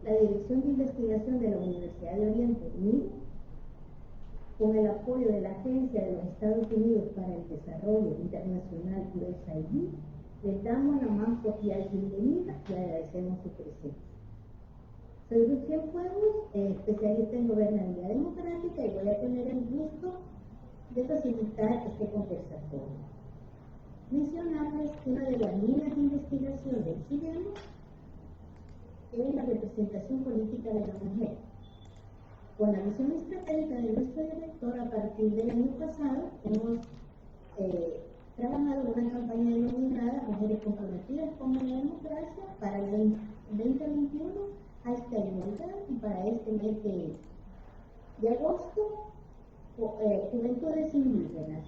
la Dirección de Investigación de la Universidad de Oriente, UNIDO, con el apoyo de la Agencia de los Estados Unidos para el Desarrollo Internacional, USAID, les damos la más cordial bienvenida y agradecemos su presencia. Soy Ruth Cienfuegos, especialista en gobernabilidad democrática, y voy a tener el gusto de facilitar este conversatorio. Mencionarles que una de las líneas de investigación del CIDEMO es la representación política de la mujer. Con la visión estratégica de nuestro director, a partir del año pasado, hemos trabajado en una campaña denominada Mujeres Comprometidas con la Democracia para el 2021 hasta igualdad, y para este mes de agosto, Juventudes Indígenas.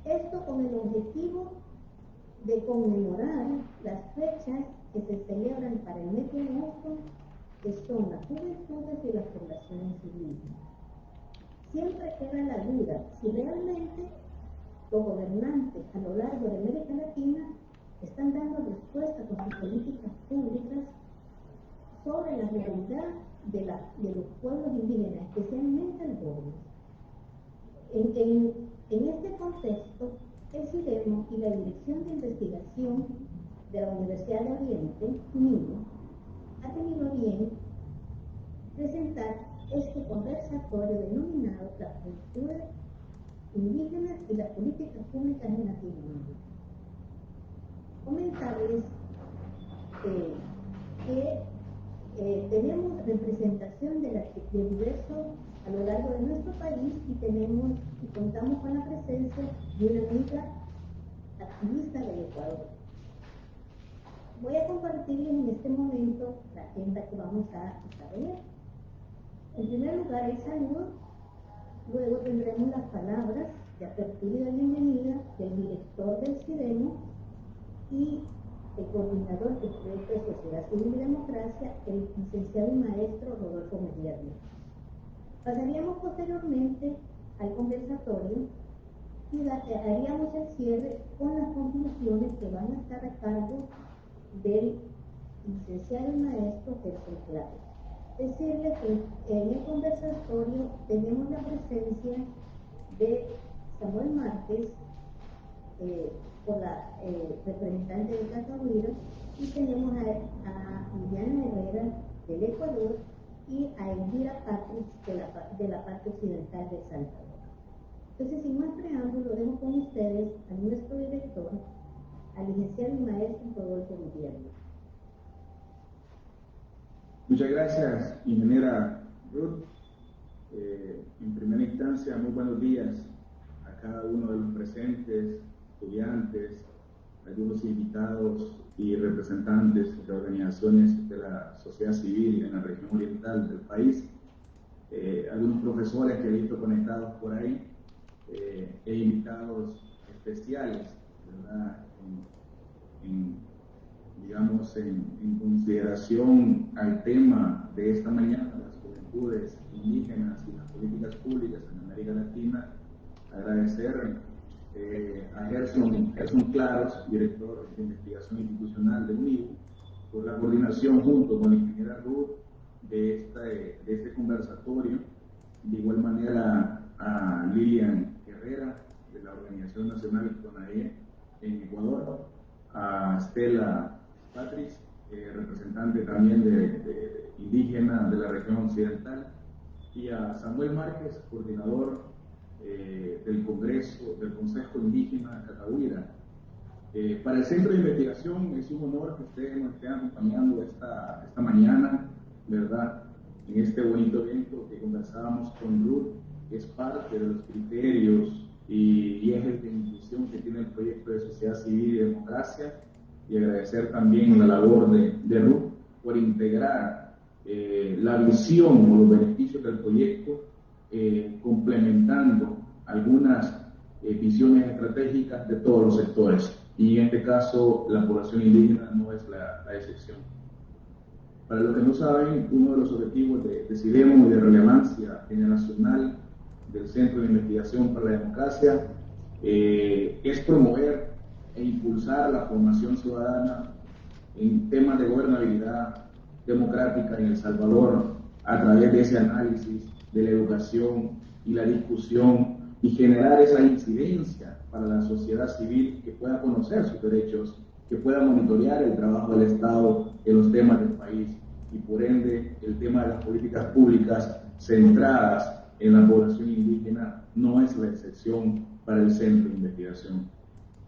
Esto con el objetivo de conmemorar las fechas que se celebran para el mes de agosto, que son las juventudes y las poblaciones indígenas. Siempre queda la duda si realmente los gobernantes a lo largo de América Latina están dando respuesta con sus políticas públicas sobre la realidad de los pueblos indígenas, especialmente el joven. En este contexto, el CIDEMO y la Dirección de Investigación de la Universidad de Oriente, UNIDO, ha tenido bien presentar este conversatorio denominado Las Juventudes Indígenas y las Políticas Públicas en Latinoamérica. Comentarles que tenemos representación de diversos a lo largo de nuestro país, y contamos con la presencia de una amiga activista del Ecuador. Voy a compartirles en este momento la agenda que vamos a desarrollar. En primer lugar, el saludo, luego tendremos las palabras de apertura y de bienvenida del director del CIDEMO y el coordinador del proyecto de Sociedad Civil y Democracia, el licenciado y maestro Rodolfo Mejía Díaz. Pasaríamos posteriormente al conversatorio y haríamos el cierre con las conclusiones que van a estar a cargo del licenciado y maestro Gerson Clave. Decirle que en el conversatorio tenemos la presencia de Samuel Márquez, por la representante de Cacahuira, y tenemos a Liliana Herrera del Ecuador y a Elvira Patrick de la parte occidental de El Salvador. Entonces, sin más preámbulo, dejo con ustedes a nuestro director, al licenciado y maestro Rodolfo Gutiérrez. Muchas gracias, ingeniera Ruth. En primera instancia, muy buenos días a cada uno de los presentes, estudiantes, algunos invitados y representantes de organizaciones de la sociedad civil en la región oriental del país, algunos profesores que he visto conectados por ahí, e invitados especiales, ¿verdad? Digamos, en consideración al tema de esta mañana, las juventudes indígenas y las políticas públicas en América Latina, agradecer a Gerson Claros, director de investigación institucional de UNIDO, por la coordinación junto con la ingeniera Ruth de este conversatorio. De igual manera a Lilian Herrera, de la Organización Nacional CONAIE en Ecuador, a Stella Patrick, representante también de indígena de la región occidental, y a Samuel Márquez, coordinador del Consejo Indígena Cacahuira. Para el Centro de Investigación es un honor que ustedes nos estén acompañando esta mañana, ¿verdad? En este bonito evento que conversábamos con Ruth, que es parte de los criterios y ejes de inclusión que tiene el proyecto de Sociedad Civil y Democracia, y agradecer también la labor de Ruth por integrar la visión o los beneficios del proyecto, complementando algunas visiones estratégicas de todos los sectores, y en este caso la población indígena no es la excepción. Para los que no saben, uno de los objetivos de CIDEMO y de relevancia generacional del Centro de Investigación para la Democracia es promover e impulsar la formación ciudadana en temas de gobernabilidad, democrática en El Salvador a través de ese análisis de la educación y la discusión y generar esa incidencia para la sociedad civil que pueda conocer sus derechos, que pueda monitorear el trabajo del Estado en los temas del país y por ende el tema de las políticas públicas centradas en la población indígena no es la excepción para el centro de investigación.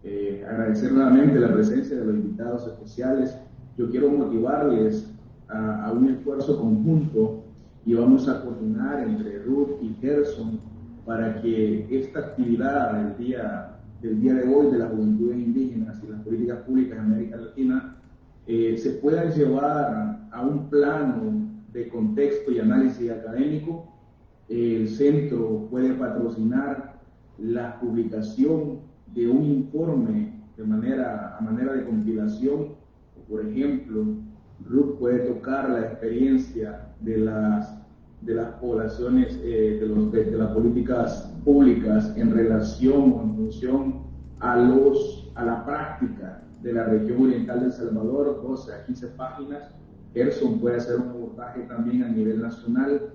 Agradecer nuevamente la presencia de los invitados especiales. Yo quiero motivarles a un esfuerzo conjunto y vamos a coordinar entre Ruth y Gerson para que esta actividad del día de hoy de las juventudes indígenas y las políticas públicas en América Latina se pueda llevar a un plano de contexto y análisis académico. El centro puede patrocinar la publicación de un informe a manera de compilación. Por ejemplo, Ruth puede tocar la experiencia de las poblaciones, de las políticas públicas en relación o en función a la práctica de la región oriental de El Salvador, 12 a 15 páginas. Gerson puede hacer un abordaje también a nivel nacional,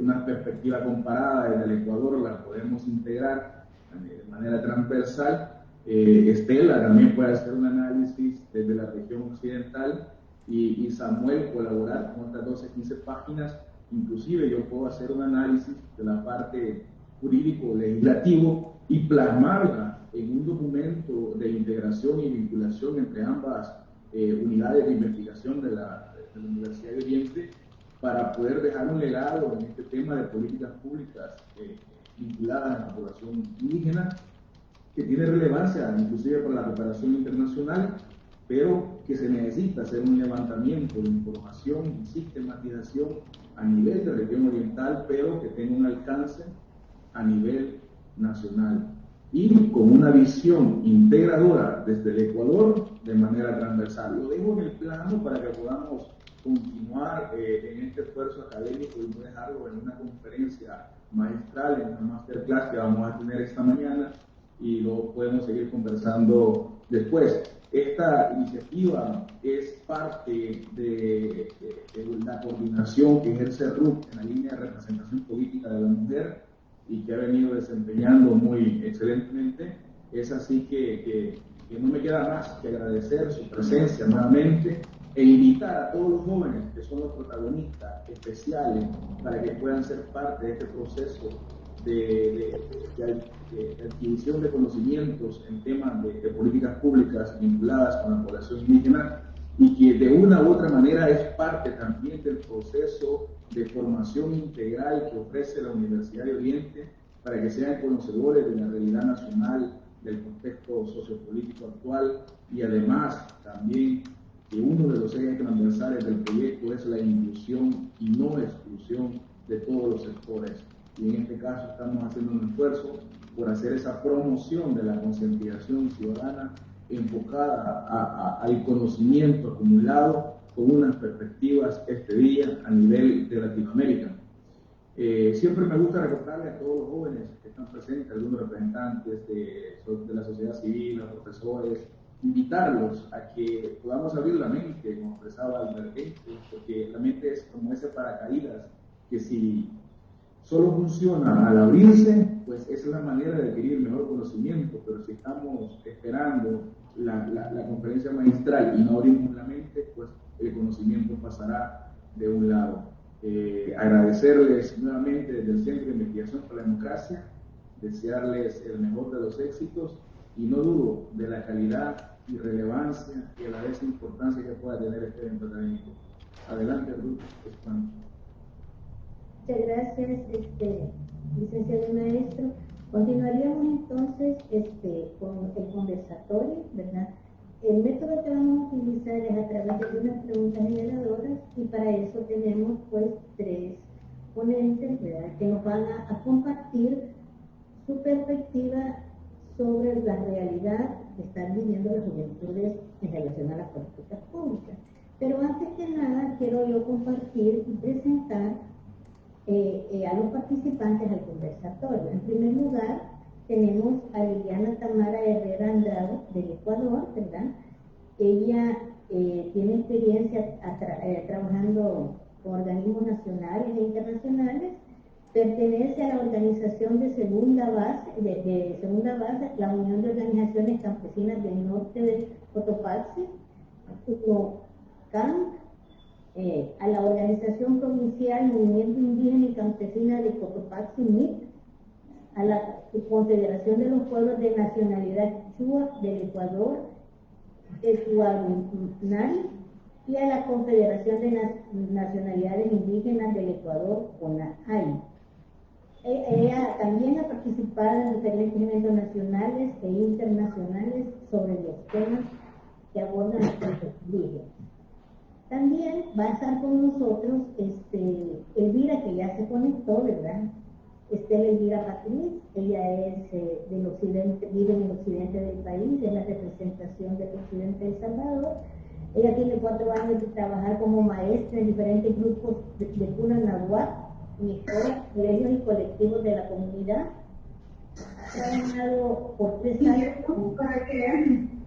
una perspectiva comparada desde el Ecuador la podemos integrar de manera transversal. Estela también puede hacer un análisis desde la región occidental y Samuel colaborar con otras 12, 15 páginas. Inclusive yo puedo hacer un análisis de la parte jurídico-legislativo y plasmarla en un documento de integración y vinculación entre ambas unidades de investigación de la Universidad de Oriente para poder dejar un legado en este tema de políticas públicas vinculadas a la población indígena, que tiene relevancia inclusive para la cooperación internacional, pero que se necesita hacer un levantamiento de información y sistematización a nivel de región oriental, pero que tenga un alcance a nivel nacional y con una visión integradora desde el Ecuador de manera transversal. Lo dejo en el plano para que podamos continuar en este esfuerzo académico y no dejarlo en una conferencia magistral, en una masterclass que vamos a tener esta mañana y luego podemos seguir conversando después. Esta iniciativa es parte de la coordinación que ejerce Ruth en la línea de representación política de la mujer y que ha venido desempeñando muy excelentemente. Es así que no me queda más que agradecer su presencia nuevamente e invitar a todos los jóvenes que son los protagonistas especiales para que puedan ser parte de este proceso de adquisición de conocimientos en temas de políticas públicas vinculadas con la población indígena y que de una u otra manera es parte también del proceso de formación integral que ofrece la Universidad de Oriente para que sean conocedores de la realidad nacional, del contexto sociopolítico actual y además también que uno de los ejes transversales del proyecto es la inclusión y no exclusión de todos los sectores. Y en este caso estamos haciendo un esfuerzo por hacer esa promoción de la concientización ciudadana enfocada al conocimiento acumulado con unas perspectivas este día a nivel de Latinoamérica. Siempre me gusta recordarle a todos los jóvenes que están presentes, algunos representantes de la sociedad civil, los profesores, invitarlos a que podamos abrir la mente, como expresaba Albert Einstein, porque la mente es como ese paracaídas que si solo funciona al abrirse, pues esa es la manera de adquirir mejor conocimiento, pero si estamos esperando la conferencia magistral y no abrimos la mente, pues el conocimiento pasará de un lado. Agradecerles nuevamente desde el Centro de Investigación para la Democracia, desearles el mejor de los éxitos y no dudo de la calidad y relevancia y a la vez importancia que pueda tener este evento académico. Adelante, Ruth. Muchas gracias, licenciado y maestro. Continuaríamos entonces con el conversatorio, ¿verdad? El método que vamos a utilizar es a través de unas preguntas generadoras y para eso tenemos pues 3 ponentes, ¿verdad?, que nos van a compartir su perspectiva sobre la realidad que están viviendo las juventudes en relación a las políticas públicas. Pero antes que nada quiero yo compartir y presentar a los participantes al conversatorio. En primer lugar, tenemos a Liliana Tamara Herrera Andrade del Ecuador, ¿verdad? Ella tiene experiencia trabajando con organismos nacionales e internacionales. Pertenece a la organización de segunda base, la Unión de Organizaciones Campesinas del Norte de Cotopaxi, CANC, a la Organización Provincial Movimiento Indígena y Campesina de Cotopaxi, MIC, a la Confederación de los Pueblos de Nacionalidad Chua del Ecuador, Ecuadunari, y a la Confederación de Nacionalidades Indígenas del Ecuador, CONAAI. Ella también ha participado en diferentes eventos nacionales e internacionales sobre los temas que abordan los pueblos indígenas. También va a estar con nosotros Elvira, que ya se conectó, ¿verdad? Estela Elvira Patriz. Ella es del occidente, vive en el occidente del país, es la representación del occidente de El Salvador. Ella tiene 4 años de trabajar como maestra en diferentes grupos de cuna náhuatl, en escuelas, colegios y colectivos de la comunidad. Ha trabajado por 3 años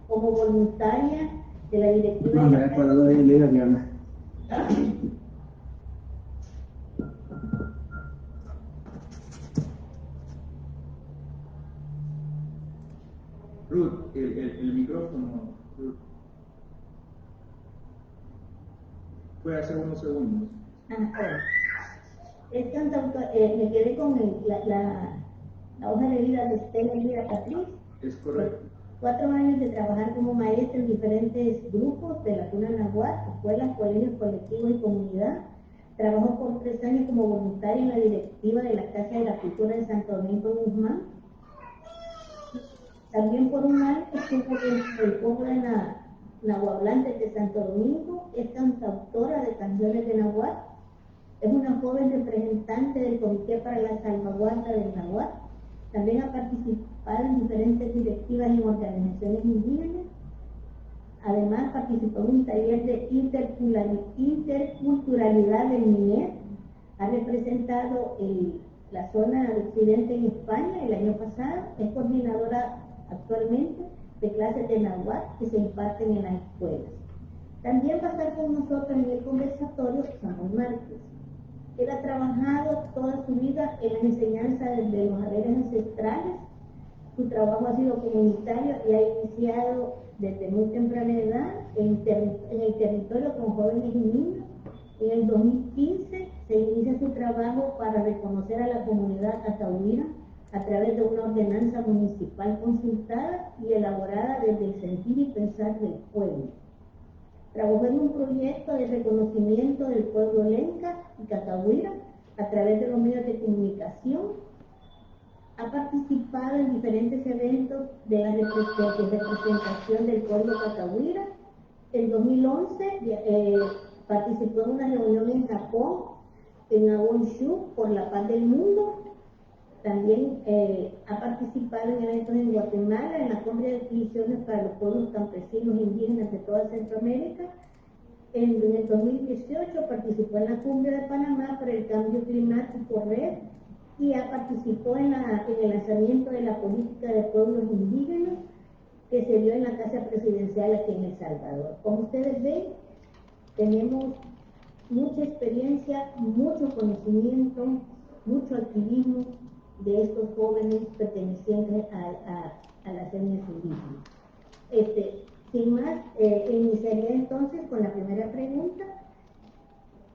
como voluntaria de la directiva de la Ruth, el micrófono, Ruth. Fue hace unos segundos. Es cantautora, me quedé con la hoja de vida de Estela Elvira Patriz. Es correcto. 4 años de trabajar como maestra en diferentes grupos de la cuna náhuatl, escuelas, colegios, colectivos y comunidad. Trabajó por 3 años como voluntaria en la directiva de la Casa de la Cultura de Santo Domingo Guzmán. También por un año estuvo en el pueblo de Nahuablante de Santo Domingo. Es cantautora de canciones de náhuatl. Es una joven representante del Comité para la Salvaguarda del Náhuatl. También ha participado en diferentes directivas en organizaciones indígenas. Además, participó en un taller de interculturalidad del MINER. Ha representado la zona de Occidente en España el año pasado. Es coordinadora actualmente de clases de náhuatl que se imparten en las escuelas. También va a estar con nosotros en el conversatorio Samuel Márquez. Él ha trabajado toda su vida en la enseñanza de los saberes ancestrales. Su trabajo ha sido comunitario y ha iniciado desde muy temprana edad en el territorio con jóvenes y niños. En el 2015 se inicia su trabajo para reconocer a la comunidad Atahuira a través de una ordenanza municipal consultada y elaborada desde el sentir y pensar del pueblo. Trabajó en un proyecto de reconocimiento del pueblo Lenca y Catahuira a través de los medios de comunicación. Ha participado en diferentes eventos de la representación del pueblo Catahuira. En 2011 participó en una reunión en Japón, en Awonshu, por la paz del mundo. También ha participado en eventos en Guatemala, en la Cumbre de Exhibiciones para los pueblos campesinos indígenas de toda Centroamérica. En el 2018 participó en la Cumbre de Panamá por el Cambio Climático Red y participó en el lanzamiento de la política de pueblos indígenas que se dio en la Casa Presidencial aquí en El Salvador. Como ustedes ven, tenemos mucha experiencia, mucho conocimiento, mucho activismo de estos jóvenes pertenecientes a las etnias indígenas. Sin más, iniciaría entonces con la primera pregunta.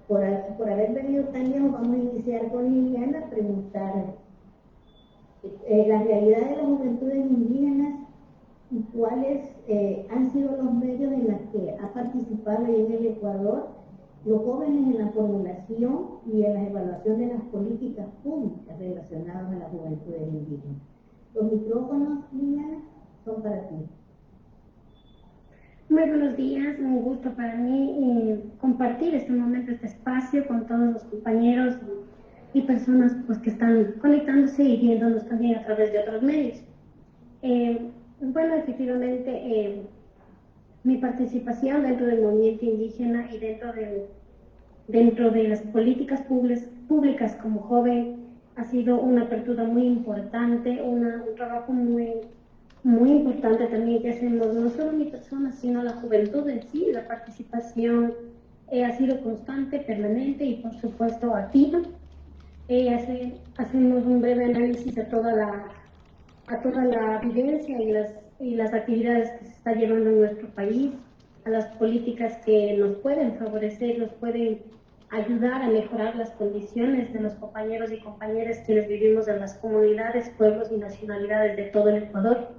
Por haber venido tan lejos, vamos a iniciar con Liliana a preguntar la realidad de las juventudes indígenas y cuáles han sido los medios en los que ha participado ahí en el Ecuador los jóvenes en la formulación y en la evaluación de las políticas públicas relacionadas a las juventudes indígenas. Los micrófonos, Liliana, son para ti. Muy buenos días, un gusto para mí compartir este momento, este espacio con todos los compañeros y personas pues, que están conectándose y viéndonos también a través de otros medios. Bueno, efectivamente, mi participación dentro del movimiento indígena y dentro de las políticas públicas como joven ha sido una apertura muy importante, un trabajo muy muy importante también que hacemos, no solo mi persona, sino la juventud en sí. La participación ha sido constante, permanente y por supuesto activa. Hacemos un breve análisis a toda la vivencia y las actividades que se está llevando en nuestro país, a las políticas que nos pueden favorecer, nos pueden ayudar a mejorar las condiciones de los compañeros y compañeras quienes vivimos en las comunidades, pueblos y nacionalidades de todo el Ecuador.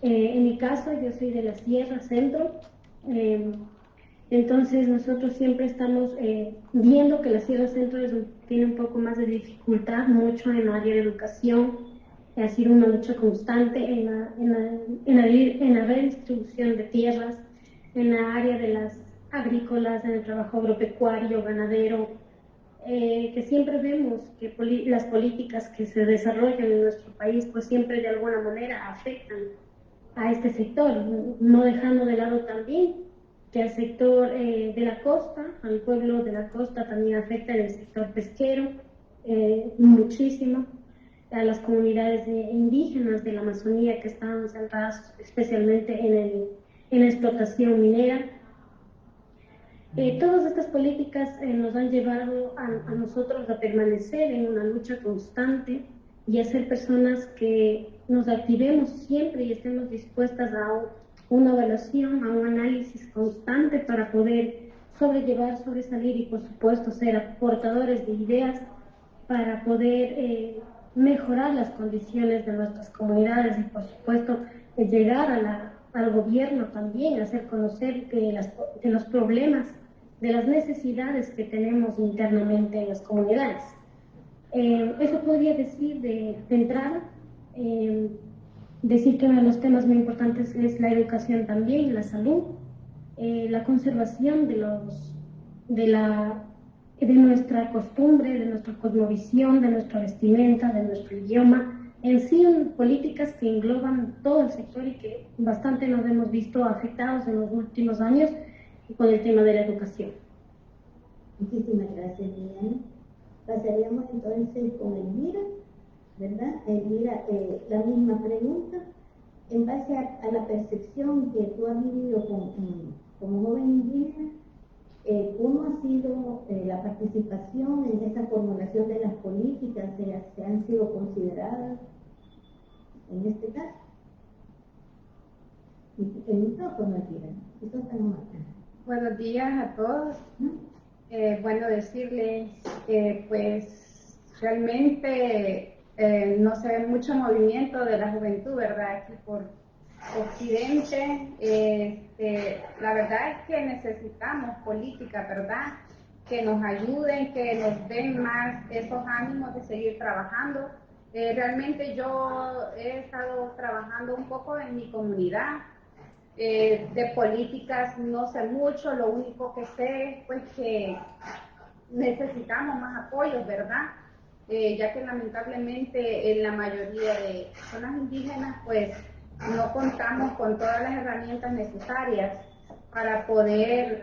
En mi caso, yo soy de la Sierra Centro, entonces nosotros siempre estamos viendo que la Sierra Centro tiene un poco más de dificultad, mucho en el área de educación. Ha sido una lucha constante en la redistribución de tierras, en la área de las agrícolas, en el trabajo agropecuario, ganadero, que siempre vemos que las políticas que se desarrollan en nuestro país pues siempre de alguna manera afectan a este sector, no dejando de lado también que al sector de la costa, al pueblo de la costa también afecta en el sector pesquero muchísimo, a las comunidades indígenas de la Amazonía que están centradas especialmente en la explotación minera. Todas estas políticas nos han llevado a nosotros a permanecer en una lucha constante y a ser personas que nos activemos siempre y estemos dispuestas a una evaluación, a un análisis constante para poder sobrellevar, sobresalir y por supuesto ser aportadores de ideas para poder mejorar las condiciones de nuestras comunidades y por supuesto llegar al gobierno también, hacer conocer de los problemas, de las necesidades que tenemos internamente en las comunidades. Eso podría decir de entrada. Decir que uno de los temas muy importantes es la educación también, la salud, la conservación de nuestra costumbre, de nuestra cosmovisión, de nuestra vestimenta, de nuestro idioma, en sí políticas que engloban todo el sector y que bastante nos hemos visto afectados en los últimos años con el tema de la educación. Muchísimas gracias, Liliana. Pasaríamos entonces con Elvira, ¿verdad? Elvira, la misma pregunta. En base a la percepción que tú has vivido como joven indígena, ¿cómo ha sido la participación en esa formulación de las políticas que han sido consideradas en este caso? El micrófono, Elvira. Eso está nomás. Buenos días a todos. Bueno, decirles que pues realmente no se ve mucho movimiento de la juventud, ¿verdad? Aquí por Occidente, la verdad es que necesitamos política, ¿verdad? Que nos ayuden, que nos den más esos ánimos de seguir trabajando. Realmente yo he estado trabajando un poco en mi comunidad. De políticas no sé mucho, lo único que sé pues que necesitamos más apoyos, ¿verdad? Ya que lamentablemente en la mayoría de zonas indígenas pues no contamos con todas las herramientas necesarias para poder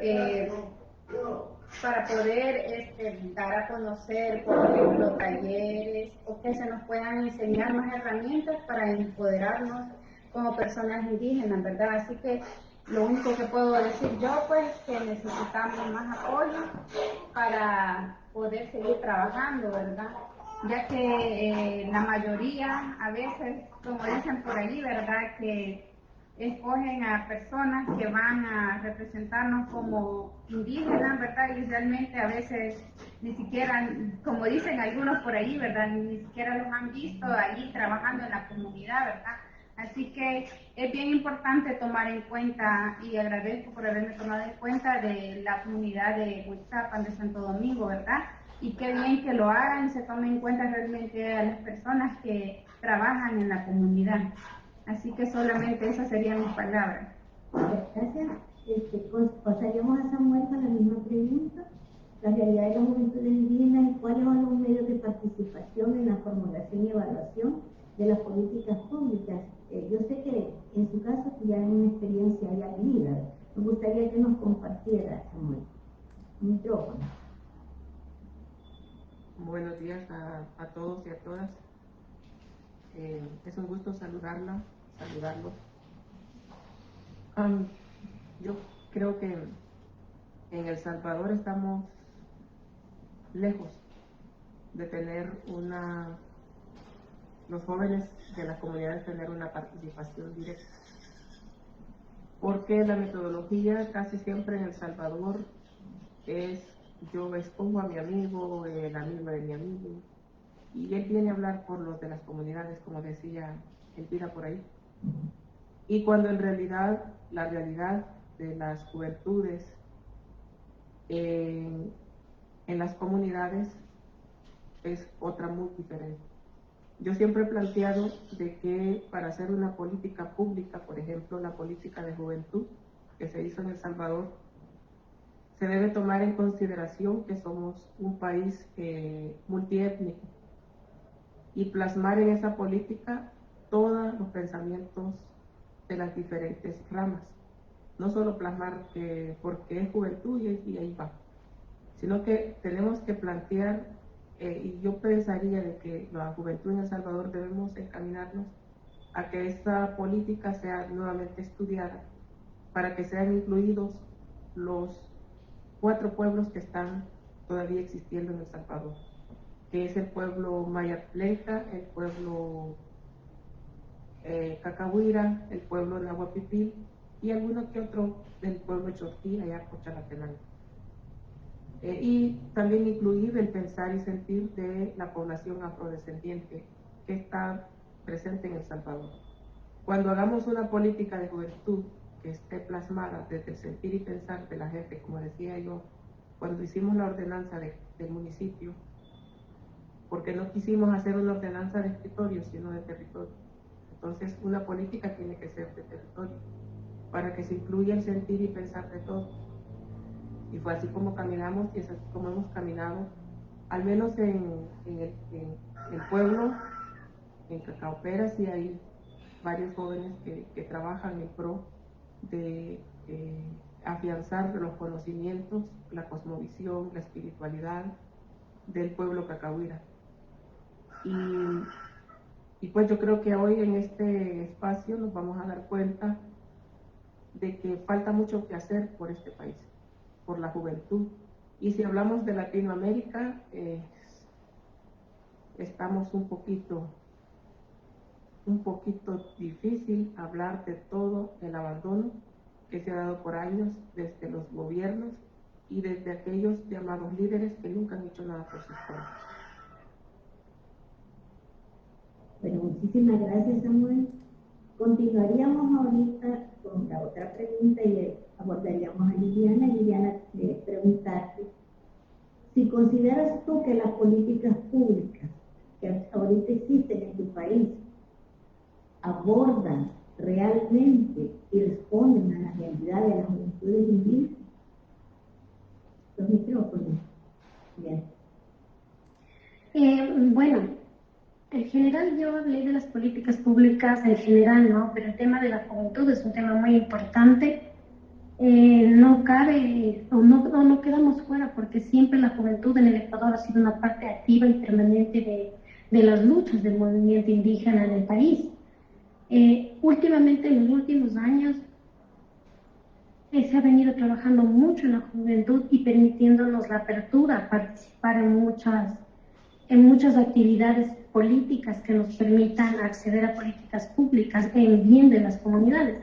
dar a conocer, por ejemplo, talleres o que se nos puedan enseñar más herramientas para empoderarnos como personas indígenas, ¿verdad? Así que lo único que puedo decir yo, pues, que necesitamos más apoyo para poder seguir trabajando, ¿verdad? Ya que la mayoría, a veces, como dicen por ahí, ¿verdad?, que escogen a personas que van a representarnos como indígenas, ¿verdad? Y realmente a veces ni siquiera, como dicen algunos por ahí, ¿verdad?, ni siquiera los han visto ahí trabajando en la comunidad, ¿verdad? Así que es bien importante tomar en cuenta, y agradezco por haberme tomado en cuenta, de la comunidad de Huitzapan, de Santo Domingo, ¿verdad? Y qué bien que lo hagan y se tomen en cuenta realmente a las personas que trabajan en la comunidad. Así que solamente esas serían mis palabras. Gracias. Pasaríamos a Samuel con la misma pregunta. La realidad de las juventudes indígenas y cuáles son los medios de participación en la formulación y evaluación de las políticas públicas. Yo sé que en su caso ya hay una experiencia ya vivida. Me gustaría que nos compartiera, Samuel. Micrófono. Buenos días a todos y a todas. Es un gusto saludarla saludarlos. Yo creo que en El Salvador estamos lejos de tener los jóvenes de las comunidades tener una participación directa, porque la metodología casi siempre en El Salvador es: yo escojo a mi amigo, el amigo de mi amigo, y él viene a hablar por los de las comunidades, como decía Elvira por ahí. Y cuando en realidad, la realidad de las juventudes en las comunidades es otra muy diferente. Yo siempre he planteado de que para hacer una política pública, por ejemplo, la política de juventud que se hizo en El Salvador, se debe tomar en consideración que somos un país multiétnico y plasmar en esa política todos los pensamientos de las diferentes ramas. No solo plasmar porque es juventud y ahí va, sino que tenemos que plantear, y yo pensaría de que la juventud en El Salvador debemos encaminarnos a que esta política sea nuevamente estudiada para que sean incluidos los 4 pueblos que están todavía existiendo en El Salvador, que es el pueblo Mayatleca, el pueblo Cacahuira, el pueblo Nahuapipil y alguno que otro del pueblo Chortí, allá por Chalatenango. Y también incluir el pensar y sentir de la población afrodescendiente que está presente en El Salvador. Cuando hagamos una política de juventud que esté plasmada desde el sentir y pensar de la gente, como decía yo, cuando hicimos la ordenanza del municipio, porque no quisimos hacer una ordenanza de escritorio, sino de territorio. Entonces, una política tiene que ser de territorio, para que se incluya el sentir y pensar de todos. Y fue así como caminamos, y es así como hemos caminado, al menos en el pueblo, en Cacaopera, sí hay varios jóvenes que trabajan en pro de afianzar los conocimientos, la cosmovisión, la espiritualidad del pueblo cacahuira. Y pues yo creo que hoy en este espacio nos vamos a dar cuenta de que falta mucho que hacer por este país, por la juventud. Y si hablamos de Latinoamérica, estamos un poquito difícil hablar de todo el abandono que se ha dado por años desde los gobiernos y desde aquellos llamados líderes que nunca han hecho nada por sus pueblos. Bueno, muchísimas gracias, Samuel. Continuaríamos ahorita con la otra pregunta y abordaríamos a Liliana. Liliana, preguntarte si consideras tú que las políticas públicas que ahorita existen en tu país abordan realmente y responden a la realidad de las juventudes indígenas. Los micrófonos. Bien. Bueno, en general yo hablé de las políticas públicas en general, ¿no? Pero el tema de la juventud es un tema muy importante. No cabe o no quedamos fuera, porque siempre la juventud en el Ecuador ha sido una parte activa y permanente de las luchas del movimiento indígena en el país. Últimamente, en los últimos años, se ha venido trabajando mucho en la juventud y permitiéndonos la apertura a participar en muchas actividades políticas que nos permitan acceder a políticas públicas en bien de las comunidades,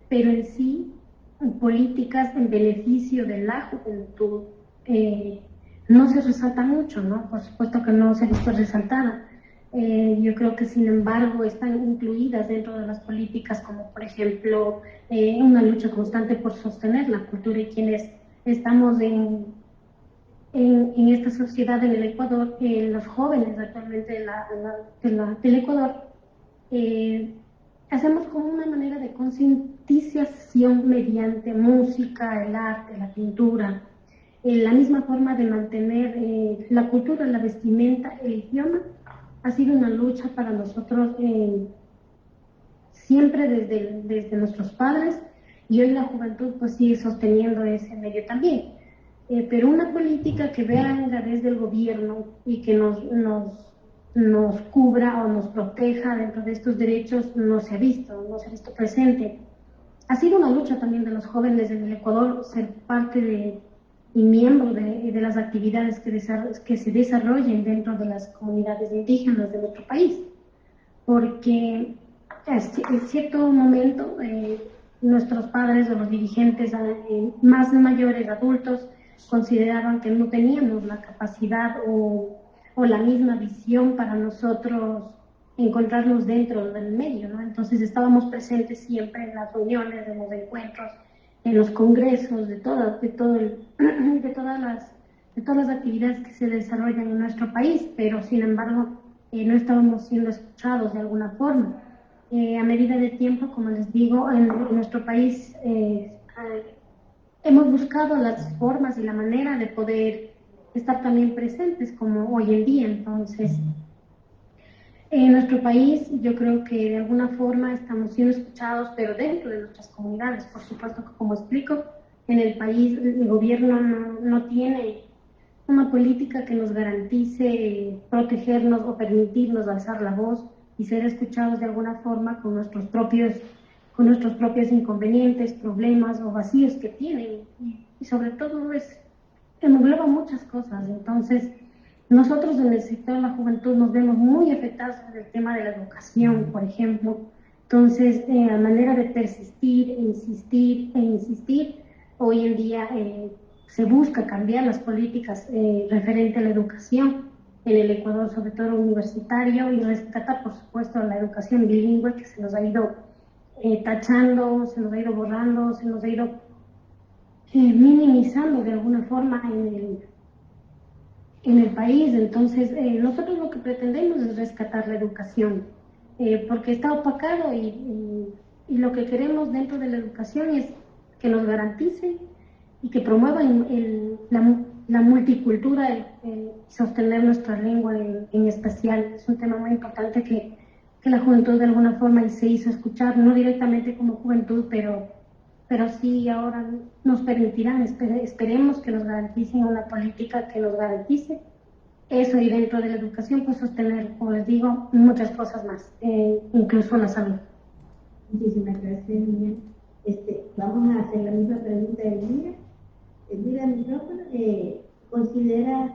pero en sí, políticas en beneficio de la juventud no se resalta mucho, ¿no? Por supuesto que no se ha visto resaltada. Yo creo que, sin embargo, están incluidas dentro de las políticas, como por ejemplo una lucha constante por sostener la cultura, y quienes estamos en esta sociedad en el Ecuador, los jóvenes actualmente del Ecuador, hacemos como una manera de concientización mediante música, el arte, la pintura, la misma forma de mantener la cultura, la vestimenta, el idioma. Ha sido una lucha para nosotros siempre desde nuestros padres, y hoy la juventud pues sigue sosteniendo ese medio también. Pero una política que venga desde el gobierno y que nos nos cubra o nos proteja dentro de estos derechos no se ha visto presente. Ha sido una lucha también de los jóvenes en el Ecuador ser parte y miembro de las actividades que se desarrollen dentro de las comunidades indígenas de nuestro país, porque en cierto momento nuestros padres o los dirigentes más mayores, adultos, consideraban que no teníamos la capacidad o la misma visión para nosotros encontrarnos dentro del medio, ¿no? Entonces estábamos presentes siempre en las reuniones, en los encuentros, en los congresos, de todas las actividades que se desarrollan en nuestro país, pero sin embargo no estábamos siendo escuchados de alguna forma. A medida del tiempo, como les digo, en nuestro país hemos buscado las formas y la manera de poder estar también presentes como hoy en día. Entonces, en nuestro país yo creo que de alguna forma estamos siendo escuchados, pero dentro de nuestras comunidades. Por supuesto que, como explico, en el país el gobierno no tiene una política que nos garantice protegernos o permitirnos alzar la voz y ser escuchados de alguna forma con nuestros propios inconvenientes, problemas o vacíos que tienen. Y sobre todo engloba muchas cosas. Entonces, nosotros en el sector de la juventud nos vemos muy afectados en el tema de la educación, por ejemplo. Entonces, la manera de persistir, insistir e insistir, hoy en día se busca cambiar las políticas referente a la educación en el Ecuador, sobre todo universitario, y rescatar, por supuesto, la educación bilingüe que se nos ha ido tachando, se nos ha ido borrando, se nos ha ido minimizando de alguna forma en el país. Entonces, nosotros lo que pretendemos es rescatar la educación, porque está opacado y lo que queremos dentro de la educación es que nos garanticen y que promuevan la multicultura y sostener nuestra lengua en especial. Es un tema muy importante que la juventud de alguna forma se hizo escuchar, no directamente como juventud, pero sí ahora nos permitirán, esperemos que nos garanticen una política que nos garantice eso, y dentro de la educación pues sostener, como les digo, muchas cosas más, incluso la salud. Muchísimas gracias, Elvira. Vamos a hacer la misma pregunta de Elvira. Elvira, el micrófono, ¿considera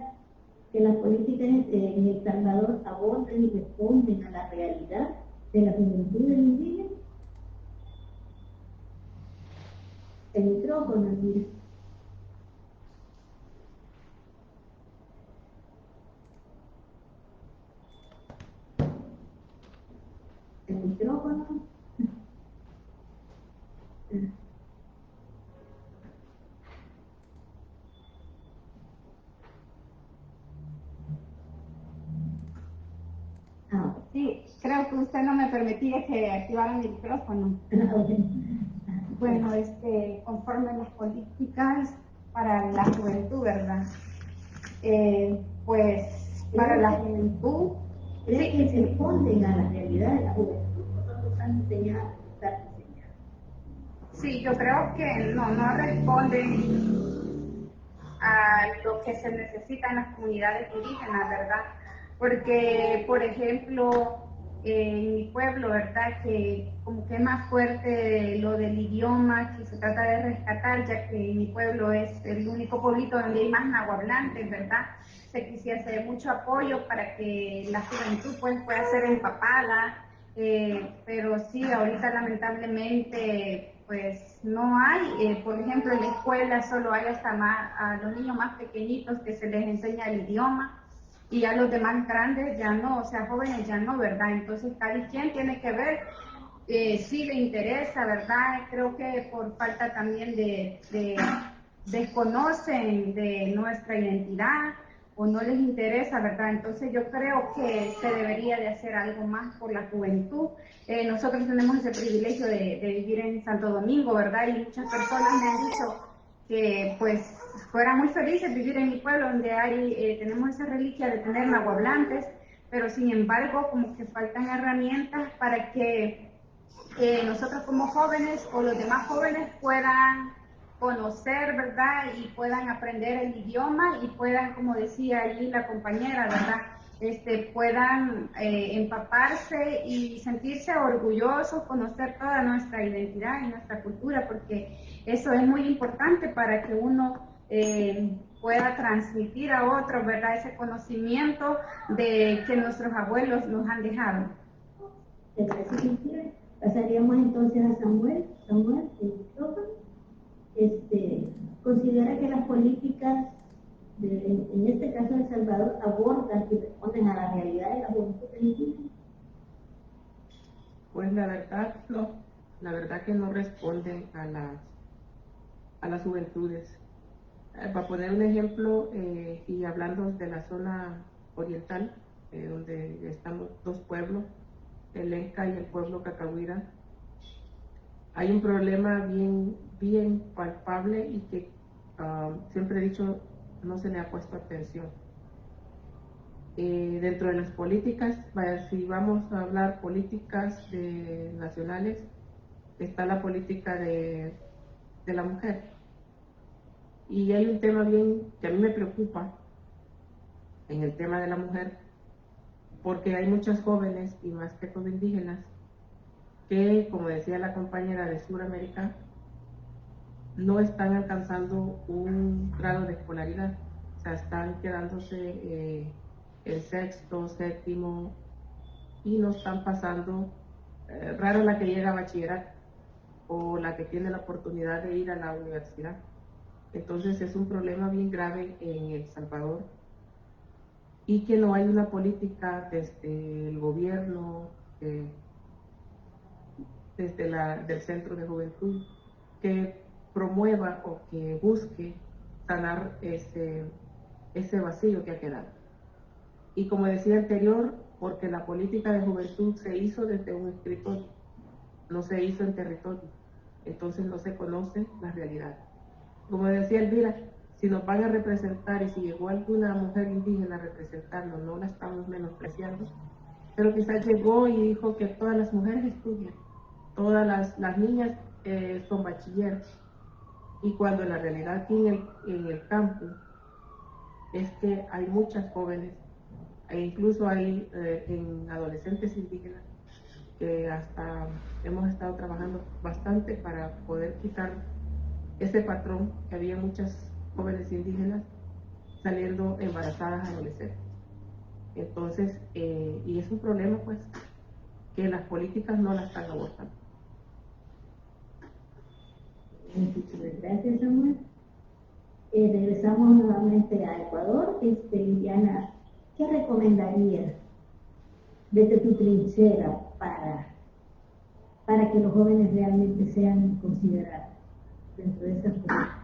que las políticas en El Salvador abordan y responden a la realidad de la juventud indígena? El micrófono, Elvira. El micrófono. Sí, creo que usted no me permitía que activara mi micrófono. Bueno, conforme las políticas para la juventud, ¿verdad? Pues para la juventud, ¿Cree que responden a la realidad de la juventud? Nosotros están diseñados, sí, yo creo que no responden a lo que se necesita en las comunidades indígenas, ¿verdad? Porque, por ejemplo, en mi pueblo, ¿verdad? Que como que es más fuerte lo del idioma que se trata de rescatar, ya que mi pueblo es el único pueblito donde hay más nahuablantes, ¿verdad? Se quisiese mucho apoyo para que la juventud pues, pueda ser empapada, pero sí, ahorita lamentablemente pues no hay, por ejemplo en la escuela solo hay hasta a los niños más pequeñitos que se les enseña el idioma y a los demás grandes ya no, o sea jóvenes ya no, ¿verdad? Entonces cada quien tiene que ver si le interesa, ¿verdad? Creo que por falta también de desconocen de nuestra identidad o no les interesa, ¿verdad? Entonces yo creo que se debería de hacer algo más por la juventud. Nosotros tenemos ese privilegio de vivir en Santo Domingo, ¿verdad? Y muchas personas me han dicho que pues fueran muy felices vivir en mi pueblo donde tenemos esa reliquia de tener nahuablantes, pero sin embargo como que faltan herramientas para que nosotros como jóvenes o los demás jóvenes puedan conocer, ¿verdad? Y puedan aprender el idioma y puedan, como decía allí la compañera, ¿verdad? puedan empaparse y sentirse orgullosos, conocer toda nuestra identidad y nuestra cultura, porque eso es muy importante para que uno pueda transmitir a otros, ¿verdad?, ese conocimiento de que nuestros abuelos nos han dejado. Pasaríamos entonces a Samuel, considera que las políticas en este caso de El Salvador abordan y responden a la realidad de la juventud indígena. Pues la verdad no, la verdad que no responden a las juventudes. Para poner un ejemplo, y hablando de la zona oriental, donde estamos dos pueblos, el Lenca y el pueblo Cacahuira, hay un problema bien palpable y que siempre he dicho no se le ha puesto atención. Dentro de las políticas, si vamos a hablar políticas nacionales, está la política de la mujer. Y hay un tema que a mí me preocupa en el tema de la mujer, porque hay muchas jóvenes, y más que todo indígenas, que, como decía la compañera de Sudamérica, no están alcanzando un grado de escolaridad, o sea, están quedándose en sexto, séptimo, y no están pasando, raro la que llega a bachillerato o la que tiene la oportunidad de ir a la universidad. Entonces es un problema bien grave en El Salvador, y que no hay una política desde el gobierno, desde del Centro de Juventud, que promueva o que busque sanar ese vacío que ha quedado. Y como decía anterior, porque la política de juventud se hizo desde un escritorio, no se hizo en territorio, entonces no se conoce la realidad. Como decía Elvira, si nos van a representar y si llegó alguna mujer indígena a representarnos, no la estamos menospreciando, pero quizás llegó y dijo que todas las mujeres estudian, todas las niñas son bachilleros, y cuando en la realidad aquí en el campo es que hay muchas jóvenes, e incluso hay en adolescentes indígenas, que hasta hemos estado trabajando bastante para poder quitar ese patrón que había muchas jóvenes indígenas saliendo embarazadas adolescentes. Entonces, y es un problema pues que las políticas no las están abordando. Muchísimas gracias, Samuel. Regresamos nuevamente a Ecuador. Liliana, ¿qué recomendarías desde tu trinchera para que los jóvenes realmente sean considerados dentro de esas políticas?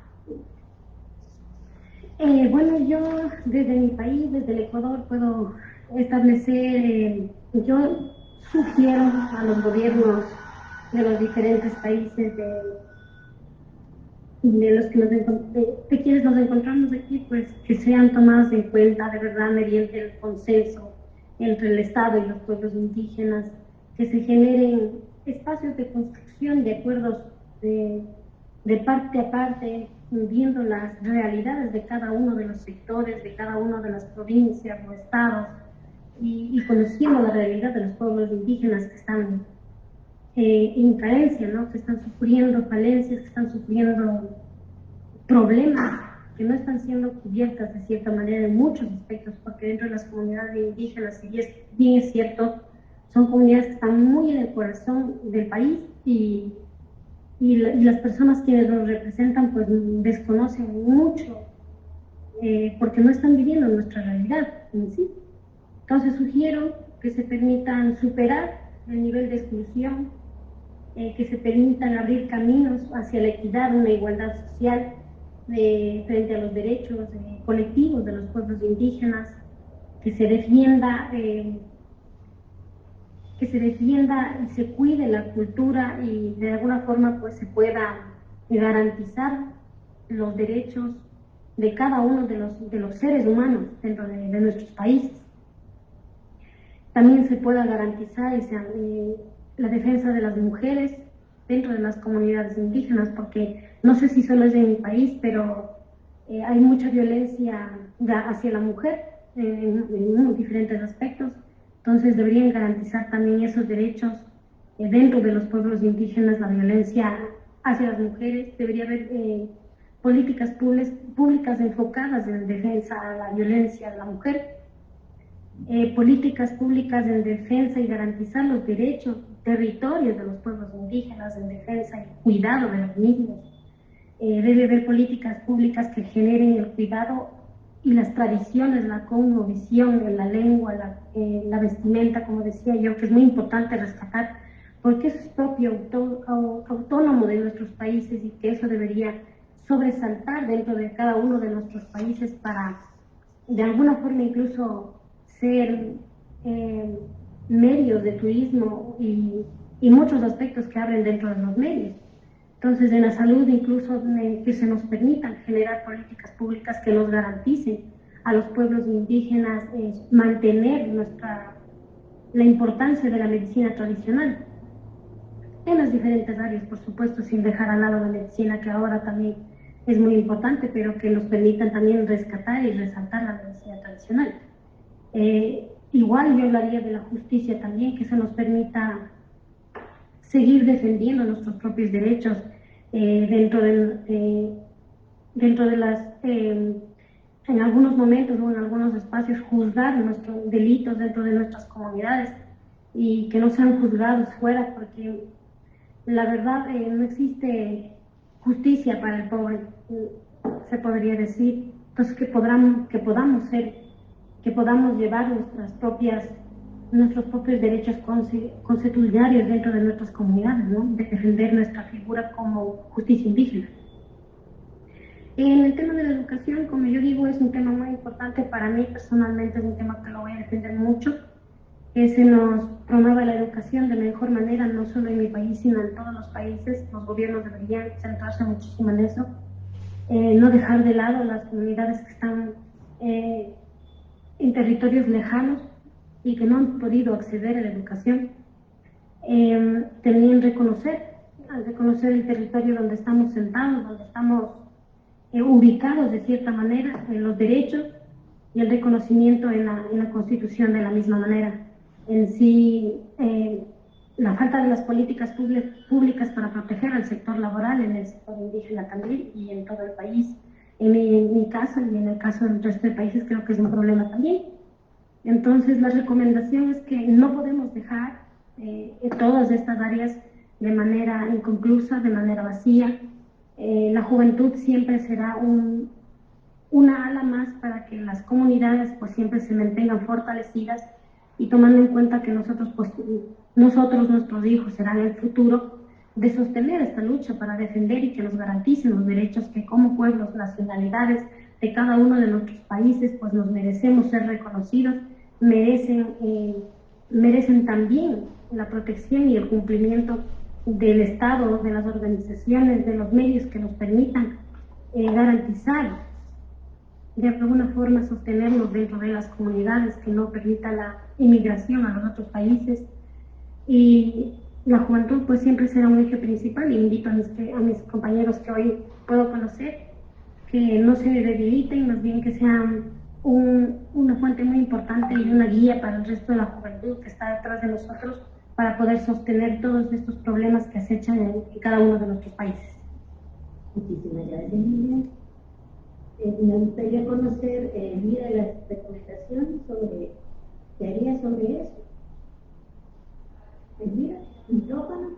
Bueno, yo desde mi país, desde el Ecuador, puedo establecer, yo sugiero a los gobiernos de los diferentes países de los que de quienes nos encontramos aquí, pues que sean tomados en cuenta de verdad mediante el consenso entre el Estado y los pueblos indígenas, que se generen espacios de construcción de acuerdos de parte a parte, viendo las realidades de cada uno de los sectores, de cada una de las provincias o estados, y conociendo la realidad de los pueblos indígenas que están en carencia, ¿no? Que están sufriendo falencias, que están sufriendo problemas que no están siendo cubiertas de cierta manera en muchos aspectos, porque dentro de las comunidades indígenas, si bien es cierto, son comunidades que están muy en el corazón del país, y las personas quienes los representan pues desconocen mucho, porque no están viviendo nuestra realidad en sí. Entonces sugiero que se permitan superar el nivel de exclusión, que se permitan abrir caminos hacia la equidad, una igualdad social frente a los derechos colectivos de los pueblos indígenas, que se defienda y se cuide la cultura, y de alguna forma pues se pueda garantizar los derechos de cada uno de los seres humanos dentro de nuestros países. También se pueda garantizar la defensa de las mujeres dentro de las comunidades indígenas, porque no sé si solo es en mi país, pero hay mucha violencia hacia la mujer en diferentes aspectos. Entonces deberían garantizar también esos derechos dentro de los pueblos indígenas, la violencia hacia las mujeres. Debería haber políticas públicas enfocadas en defensa a la violencia de la mujer, políticas públicas en defensa y garantizar los derechos, territorios de los pueblos indígenas, en defensa y cuidado de los mismos. Debe haber políticas públicas que generen el cuidado y las tradiciones, la cosmovisión, la lengua, la vestimenta, como decía yo, que es muy importante rescatar, porque eso es propio, autónomo de nuestros países, y que eso debería sobresaltar dentro de cada uno de nuestros países para, de alguna forma, incluso ser medios de turismo y muchos aspectos que abren dentro de los medios. Entonces, en la salud, incluso que se nos permitan generar políticas públicas que nos garanticen a los pueblos indígenas mantener la importancia de la medicina tradicional en las diferentes áreas, por supuesto, sin dejar al lado la medicina, que ahora también es muy importante, pero que nos permitan también rescatar y resaltar la medicina tradicional. Igual yo hablaría de la justicia también, que se nos permita seguir defendiendo nuestros propios derechos dentro de las, en algunos momentos o en algunos espacios, juzgar nuestros delitos dentro de nuestras comunidades y que no sean juzgados fuera, porque la verdad no existe justicia para el pobre, se podría decir. Entonces que podamos llevar nuestros propios derechos consuetudinarios dentro de nuestras comunidades, ¿no? De defender nuestra figura como justicia indígena. En el tema de la educación, como yo digo, es un tema muy importante para mí personalmente, es un tema que lo voy a defender mucho, que se nos promueva la educación de mejor manera, no solo en mi país, sino en todos los países. Los gobiernos deberían centrarse muchísimo en eso, no dejar de lado las comunidades que están en territorios lejanos y que no han podido acceder a la educación. También reconocer el territorio donde estamos sentados, donde estamos ubicados de cierta manera, en los derechos y el reconocimiento en la Constitución de la misma manera. En sí, la falta de las políticas públicas para proteger al sector laboral en el sector indígena también y en todo el país. En mi caso y en el caso del resto de países creo que es un problema también. Entonces, la recomendación es que no podemos dejar todas estas áreas de manera inconclusa, de manera vacía. La juventud siempre será una ala más para que las comunidades pues siempre se mantengan fortalecidas, y tomando en cuenta que nosotros, nuestros hijos serán el futuro, de sostener esta lucha para defender y que nos garanticen los derechos que como pueblos, nacionalidades de cada uno de nuestros países pues nos merecemos ser reconocidos, merecen también la protección y el cumplimiento del Estado, de las organizaciones, de los medios que nos permitan garantizar de alguna forma sostenernos dentro de las comunidades, que no permita la inmigración a los otros países. Y la juventud pues siempre será un eje principal, y invito a mis compañeros que hoy puedo conocer que no se debiliten, más bien que sean una fuente muy importante y una guía para el resto de la juventud que está detrás de nosotros, para poder sostener todos estos problemas que acechan en cada uno de nuestros países. Muchísimas gracias, Miriam. Me gustaría conocer, Elvira, las recomendaciones ¿qué haría sobre eso? Elvira, micrófono.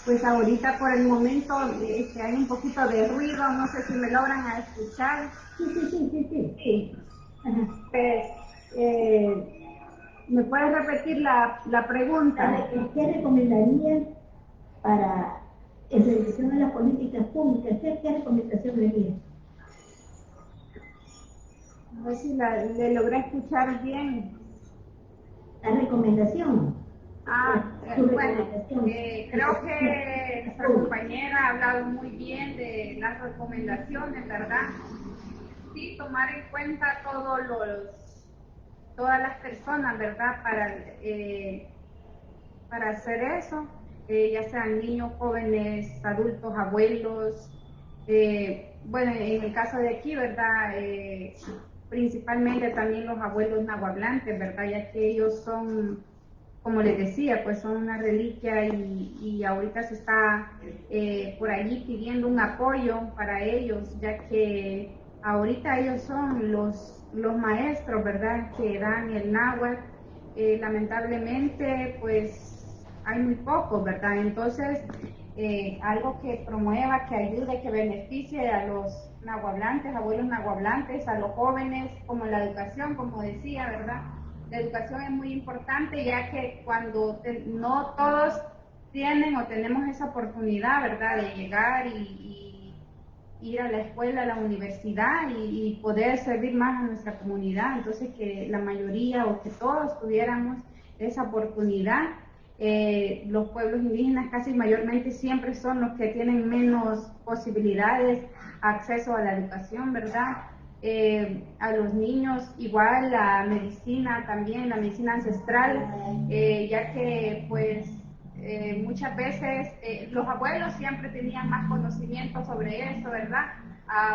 Pues ahorita por el momento hay un poquito de ruido, no sé si me logran escuchar. Sí. Pues, ¿me puedes repetir la pregunta? ¿Qué recomendarías para en relación a las políticas públicas? ¿Qué recomendación le haría? No sé si le logré escuchar bien. La recomendación. Bueno, creo que nuestra compañera ha hablado muy bien de las recomendaciones, ¿verdad? Sí, tomar en cuenta todas las personas, ¿verdad? Para hacer eso, ya sean niños, jóvenes, adultos, abuelos. Bueno, en el caso de aquí, ¿verdad? principalmente también los abuelos nahuablantes, ¿verdad? Ya que ellos son, como les decía, pues son una reliquia y ahorita se está por allí pidiendo un apoyo para ellos, ya que ahorita ellos son los maestros, ¿verdad? Que dan el náhuatl. Lamentablemente, pues hay muy pocos, ¿verdad? Entonces, algo que promueva, que ayude, que beneficie a los nahuablantes, abuelos nahuablantes, a los jóvenes, como la educación, como decía, ¿verdad? La educación es muy importante, ya que cuando no todos tienen o tenemos esa oportunidad, ¿verdad?, de llegar y ir a la escuela, a la universidad y poder servir más a nuestra comunidad. Entonces, que la mayoría o que todos tuviéramos esa oportunidad. Los pueblos indígenas casi mayormente siempre son los que tienen menos posibilidades, acceso a la educación, ¿verdad? A los niños igual la medicina también, la medicina ancestral, ya que pues muchas veces los abuelos siempre tenían más conocimiento sobre eso, ¿verdad?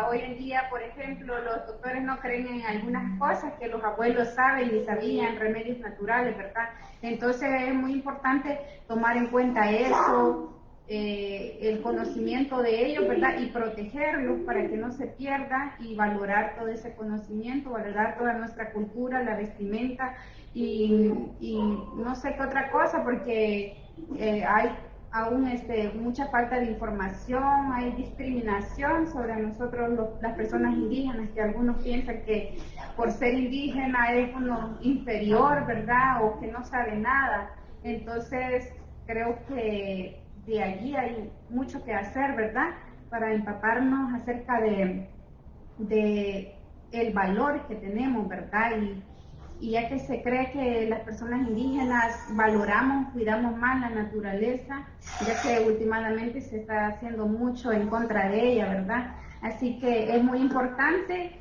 Hoy en día, por ejemplo, los doctores no creen en algunas cosas que los abuelos saben y sabían, remedios naturales, ¿verdad? Entonces es muy importante tomar en cuenta eso, el conocimiento de ellos, ¿verdad? Y protegerlos para que no se pierda y valorar todo ese conocimiento, valorar toda nuestra cultura, la vestimenta y no sé qué otra cosa, porque hay aún mucha falta de información, hay discriminación sobre nosotros las personas indígenas, que algunos piensan que por ser indígena es uno inferior, ¿verdad? O que no sabe nada. Entonces creo que de allí hay mucho que hacer, ¿verdad? Para empaparnos acerca de el valor que tenemos, ¿verdad? Y ya que se cree que las personas indígenas valoramos, cuidamos más la naturaleza, ya que últimamente se está haciendo mucho en contra de ella, ¿verdad? Así que es muy importante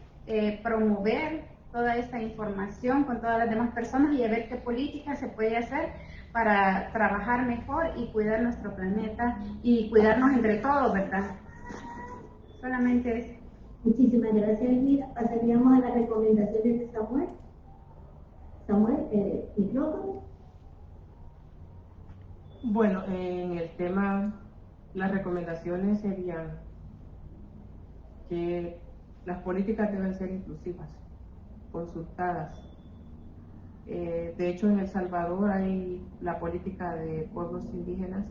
promover toda esta información con todas las demás personas y a ver qué política se puede hacer para trabajar mejor y cuidar nuestro planeta y cuidarnos entre todos, ¿verdad? Solamente eso. Muchísimas gracias, Elvira. Pasaríamos a las recomendaciones de Samuel. Samuel, micrófono. Bueno, en el tema, las recomendaciones serían que las políticas deben ser inclusivas, consultadas. De hecho, en El Salvador hay la política de pueblos indígenas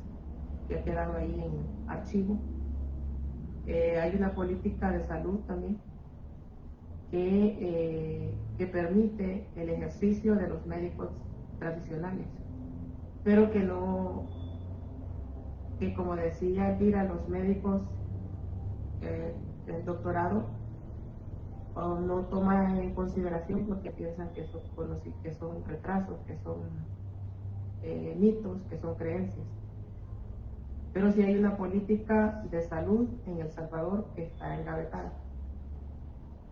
que ha quedado ahí en archivo. Hay una política de salud también que permite el ejercicio de los médicos tradicionales, pero que no, que como decía Elvira, los médicos del doctorado no toman en consideración porque piensan que son retrasos, que son mitos, que son creencias. Pero sí hay una política de salud en El Salvador que está engavetada.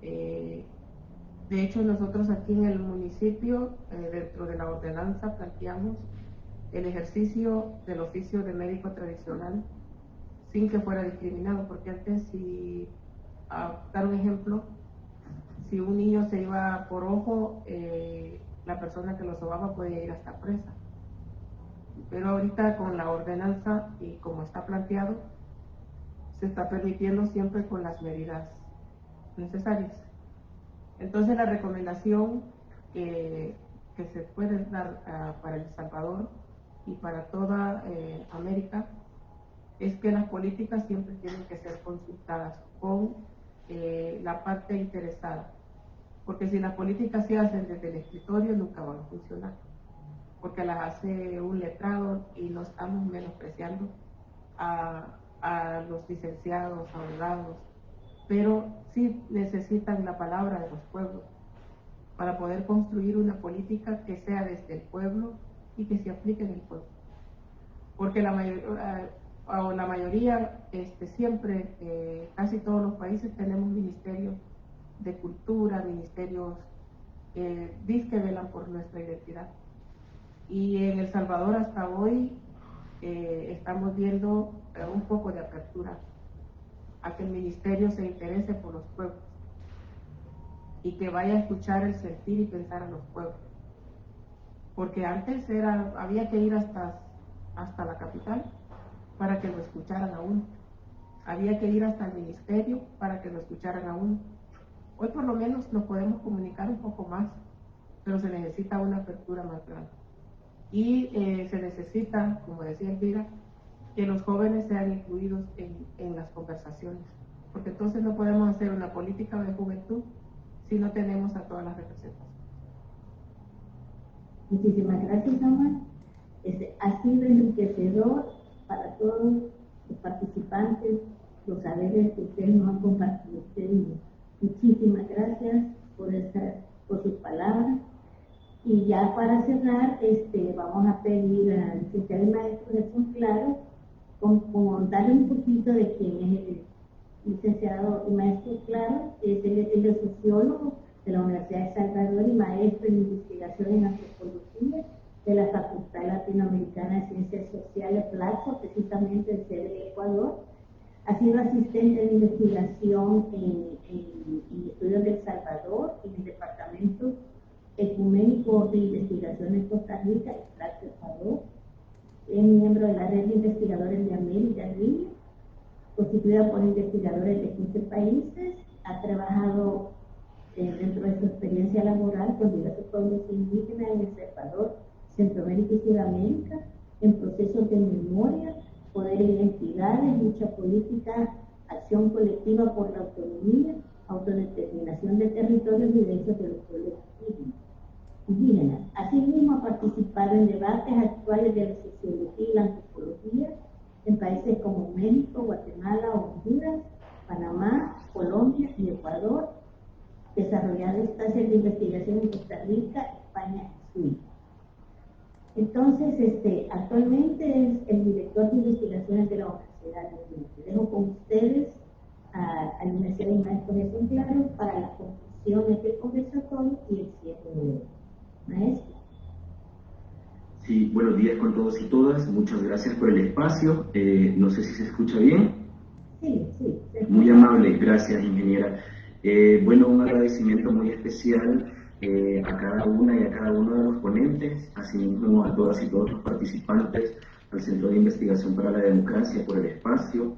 De hecho, nosotros aquí en el municipio, dentro de la ordenanza, planteamos el ejercicio del oficio de médico tradicional sin que fuera discriminado, porque antes, a dar un ejemplo, si un niño se iba por ojo, la persona que lo sobaba podía ir hasta presa. Pero ahorita con la ordenanza y como está planteado, se está permitiendo siempre con las medidas necesarias. Entonces la recomendación que se puede dar para El Salvador y para toda América es que las políticas siempre tienen que ser consultadas con la parte interesada, porque si las políticas se hacen desde el escritorio nunca van a funcionar, porque las hace un letrado y no estamos menospreciando a los licenciados, abogados, pero sí necesitan la palabra de los pueblos para poder construir una política que sea desde el pueblo y que se aplique en el pueblo. Porque la mayoría, siempre, casi todos los países tenemos ministerios de cultura, ministerios que velan por nuestra identidad. Y en El Salvador hasta hoy estamos viendo un poco de apertura a que el ministerio se interese por los pueblos. y que vaya a escuchar el sentir y pensar a los pueblos. Porque antes había que ir hasta la capital para que lo escucharan a uno. Había que ir hasta el ministerio para que lo escucharan a uno. Hoy por lo menos nos podemos comunicar un poco más, pero se necesita una apertura más grande. Y se necesita, como decía Elvira, que los jóvenes sean incluidos en las conversaciones, porque entonces no podemos hacer una política de juventud si no tenemos a todas las representaciones. Muchísimas gracias, Amar. Ha sido enriquecedor para todos los participantes, los saberes que ustedes nos han compartido. Muchísimas gracias por sus palabras. Y ya para cerrar, vamos a pedir al licenciado y maestro Jesús Claro contarle un poquito de quién es el licenciado y maestro Claro. Él es sociólogo de la Universidad de Salvador y maestro en investigación en antropología de la Facultad Latinoamericana de Ciencias Sociales, PLACO, precisamente en sede de Ecuador. Ha sido asistente de investigación en estudios de El Salvador, en el Departamento Ecuménico de Investigación en Costa Rica, el PLACO Ecuador. Es miembro de la Red de Investigadores de América Latina, constituida por investigadores de 15 países. Ha trabajado dentro de su experiencia laboral con diversos pueblos indígenas en El Salvador, Centroamérica y Sudamérica, en procesos de memoria, poder e identidades, lucha política, acción colectiva por la autonomía, autodeterminación de territorios y derechos de los pueblos indígenas. Asimismo, ha participado en debates actuales de la sociología y la antropología en países como México, Guatemala, Honduras, Panamá, Colombia y Ecuador, desarrollando estancias de investigación en Costa Rica, España y Suiza. Entonces, actualmente es el director de investigaciones de la Universidad de México. Dejo con ustedes al Universidad de Maestro Jesús Claro para las conclusiones del conversatorio y el cierre de hoy. Maestro. Sí, buenos días con todos y todas. Muchas gracias por el espacio. No sé si se escucha bien. Sí. Muy amable, gracias, ingeniera. Bueno, un agradecimiento muy especial a cada una y a cada uno de los ponentes, asimismo a todas y todos los participantes, al Centro de Investigación para la Democracia por el espacio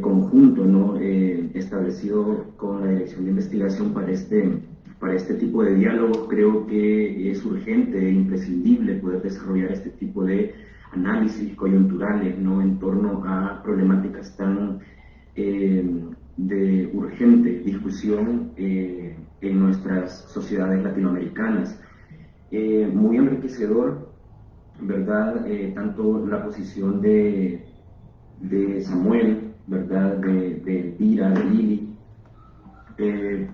conjunto, ¿no? Establecido con la Dirección de Investigación para este tipo de diálogos. Creo que es urgente e imprescindible poder desarrollar este tipo de análisis coyunturales, ¿no? En torno a problemáticas tan de urgente discusión en nuestras sociedades latinoamericanas. Muy enriquecedor, ¿verdad? Tanto la posición de Samuel, ¿verdad? De Elvira, de Lili,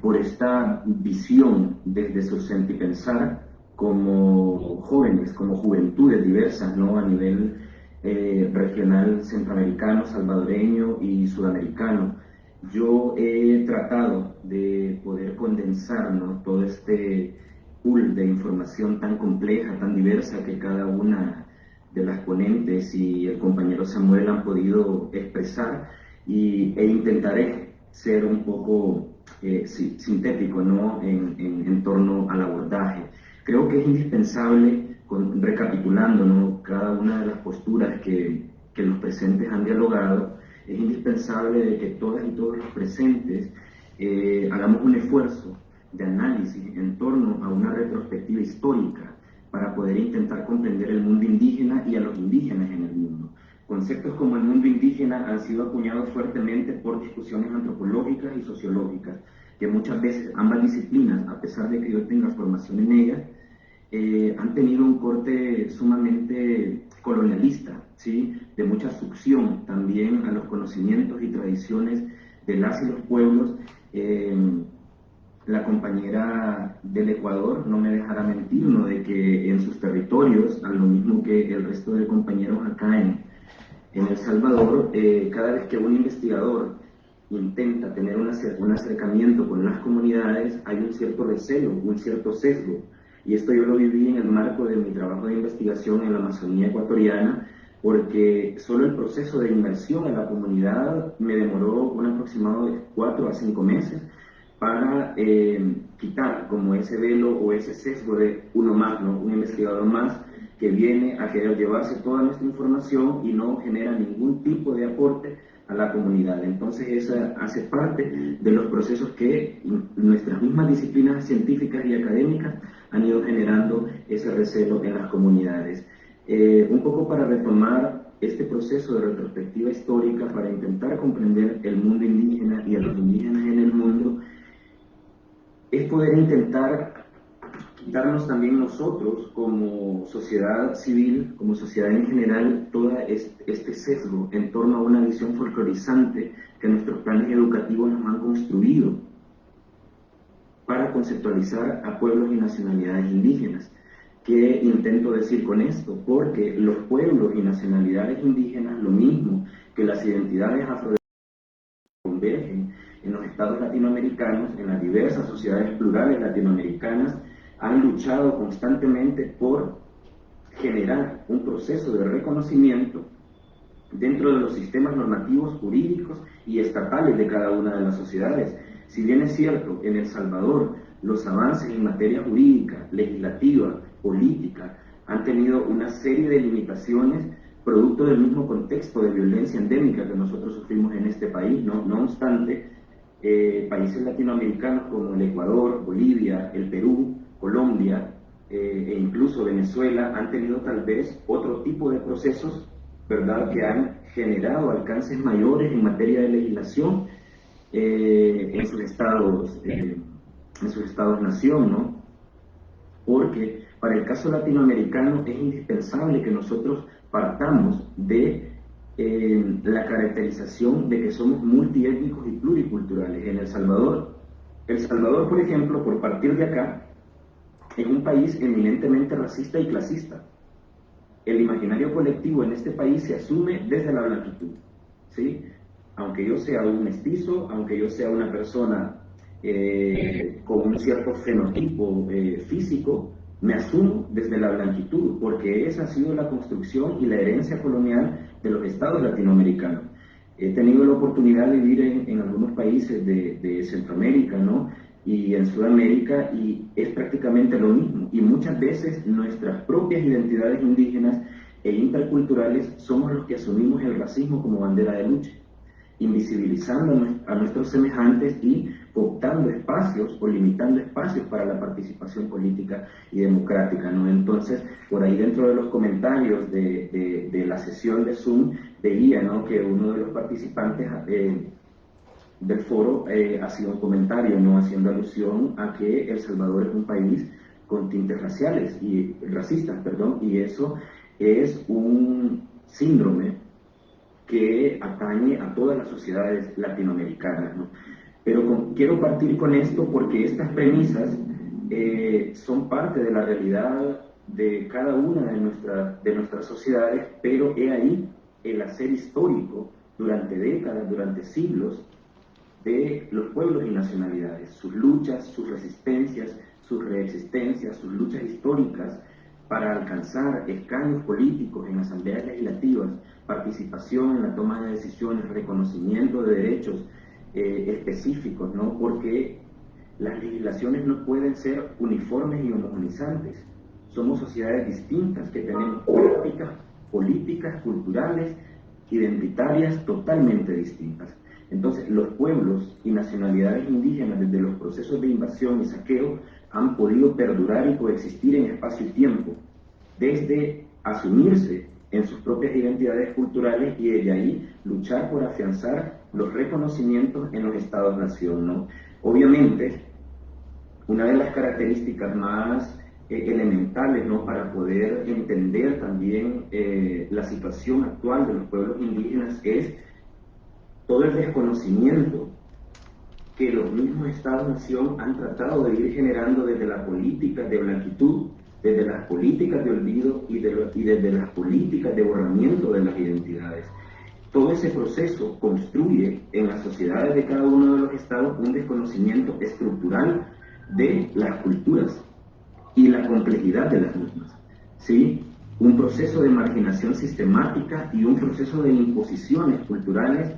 por esta visión desde su sentir y pensar como jóvenes, como juventudes diversas, ¿no? A nivel regional centroamericano, salvadoreño y sudamericano. Yo he tratado de poder condensar, ¿no? Todo este pool de información tan compleja, tan diversa que cada una de las ponentes y el compañero Samuel han podido expresar, e intentaré ser un poco sintético, ¿no? en torno al abordaje. Creo que es indispensable, recapitulando, ¿no? cada una de las posturas que los presentes han dialogado, es indispensable de que todas y todos los presentes hagamos un esfuerzo de análisis en torno a una retrospectiva histórica para poder intentar comprender el mundo indígena y a los indígenas en el mundo. Conceptos como el mundo indígena han sido acuñados fuertemente por discusiones antropológicas y sociológicas, que muchas veces ambas disciplinas, a pesar de que yo tenga formación en ellas, han tenido un corte sumamente colonialista, ¿sí? De mucha succión también a los conocimientos y tradiciones de las y los pueblos. La compañera del Ecuador no me dejará mentir, ¿no? De que en sus territorios, a lo mismo que el resto de compañeros acá en El Salvador, cada vez que un investigador intenta tener un acercamiento con las comunidades, hay un cierto recelo, un cierto sesgo. Y esto yo lo viví en el marco de mi trabajo de investigación en la Amazonía ecuatoriana, porque solo el proceso de inmersión en la comunidad me demoró un aproximado de 4 a 5 meses para que quitar como ese velo o ese sesgo de uno más, ¿no? Un investigador más que viene a querer llevarse toda nuestra información y no genera ningún tipo de aporte a la comunidad. Entonces esa hace parte de los procesos que nuestras mismas disciplinas científicas y académicas han ido generando ese recelo en las comunidades. Un poco para retomar este proceso de retrospectiva histórica, para intentar comprender el mundo indígena y a los indígenas en el mundo, es poder intentar quitarnos también nosotros como sociedad civil, como sociedad en general, todo este sesgo en torno a una visión folclorizante que nuestros planes educativos nos han construido para conceptualizar a pueblos y nacionalidades indígenas. ¿Qué intento decir con esto? Porque los pueblos y nacionalidades indígenas, lo mismo que las identidades afrodescendientes, convergen en los estados latinoamericanos, en las diversas sociedades plurales latinoamericanas, han luchado constantemente por generar un proceso de reconocimiento dentro de los sistemas normativos, jurídicos y estatales de cada una de las sociedades. Si bien es cierto, en El Salvador los avances en materia jurídica, legislativa, política, han tenido una serie de limitaciones producto del mismo contexto de violencia endémica que nosotros sufrimos en este país, no obstante, países latinoamericanos como el Ecuador, Bolivia, el Perú, Colombia e incluso Venezuela han tenido tal vez otro tipo de procesos, ¿verdad?, que han generado alcances mayores en materia de legislación en sus estados-nación, ¿no? Porque para el caso latinoamericano es indispensable que nosotros partamos de la caracterización de que somos multiétnicos y pluriculturales. En El Salvador, por ejemplo, por partir de acá, es un país eminentemente racista y clasista. El imaginario colectivo en este país se asume desde la blanquitud, ¿sí? Aunque yo sea un mestizo, aunque yo sea una persona con un cierto fenotipo físico, me asumo desde la blanquitud, porque esa ha sido la construcción y la herencia colonial de los estados latinoamericanos. He tenido la oportunidad de vivir en algunos países de Centroamérica, ¿no?, y en Sudamérica, y es prácticamente lo mismo. Y muchas veces nuestras propias identidades indígenas e interculturales somos los que asumimos el racismo como bandera de lucha, invisibilizando a nuestros semejantes y cooptando espacios o limitando espacios para la participación política y democrática, ¿no? Entonces, por ahí dentro de los comentarios de la sesión de Zoom, veía, ¿no?, que uno de los participantes del foro hacía un comentario, ¿no?, haciendo alusión a que El Salvador es un país con tintes raciales y racistas, perdón, y eso es un síndrome que atañe a todas las sociedades latinoamericanas, ¿no? Pero quiero partir con esto porque estas premisas son parte de la realidad de cada una de nuestras sociedades, pero he ahí el hacer histórico durante décadas, durante siglos, de los pueblos y nacionalidades, sus luchas, sus resistencias, sus reexistencias, sus luchas históricas para alcanzar escaños políticos en asambleas legislativas, participación en la toma de decisiones, reconocimiento de derechos específicos, ¿no? Porque las legislaciones no pueden ser uniformes y homogenizantes. Somos sociedades distintas que tenemos prácticas políticas, culturales, identitarias totalmente distintas. Entonces, los pueblos y nacionalidades indígenas, desde los procesos de invasión y saqueo, han podido perdurar y coexistir en espacio y tiempo, desde asumirse en sus propias identidades culturales y desde ahí luchar por afianzar los reconocimientos en los estados-nación, ¿no? Obviamente, una de las características más elementales, ¿no?, para poder entender también la situación actual de los pueblos indígenas es todo el desconocimiento que los mismos estados-nación han tratado de ir generando desde las políticas de blanquitud, desde las políticas de olvido y desde las políticas de borramiento de las identidades. Todo ese proceso construye en las sociedades de cada uno de los estados un desconocimiento estructural de las culturas y la complejidad de las mismas, ¿sí? Un proceso de marginación sistemática y un proceso de imposiciones culturales,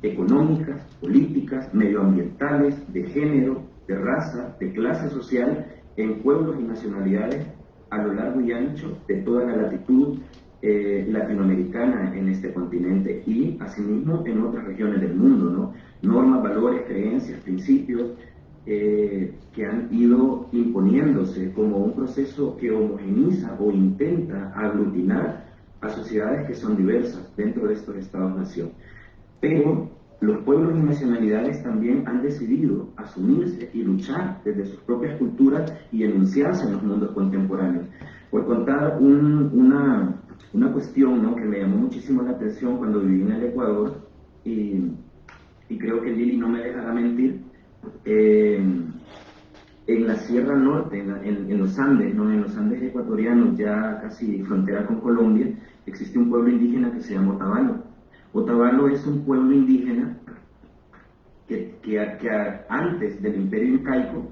económicas, políticas, medioambientales, de género, de raza, de clase social, en pueblos y nacionalidades a lo largo y ancho de toda la latitud latinoamericana en este continente y asimismo en otras regiones del mundo, ¿no? Normas, valores, creencias, principios que han ido imponiéndose como un proceso que homogeniza o intenta aglutinar a sociedades que son diversas dentro de estos estados-nación. Pero los pueblos y nacionalidades también han decidido asumirse y luchar desde sus propias culturas y enunciarse en los mundos contemporáneos. Por contar una cuestión, ¿no?, que me llamó muchísimo la atención cuando viví en el Ecuador, y creo que Lili no me dejará mentir, en la Sierra Norte, en los Andes, ¿no?, en los Andes ecuatorianos, ya casi frontera con Colombia, existe un pueblo indígena que se llama Otavalo. Otavalo es un pueblo indígena que antes del Imperio Incaico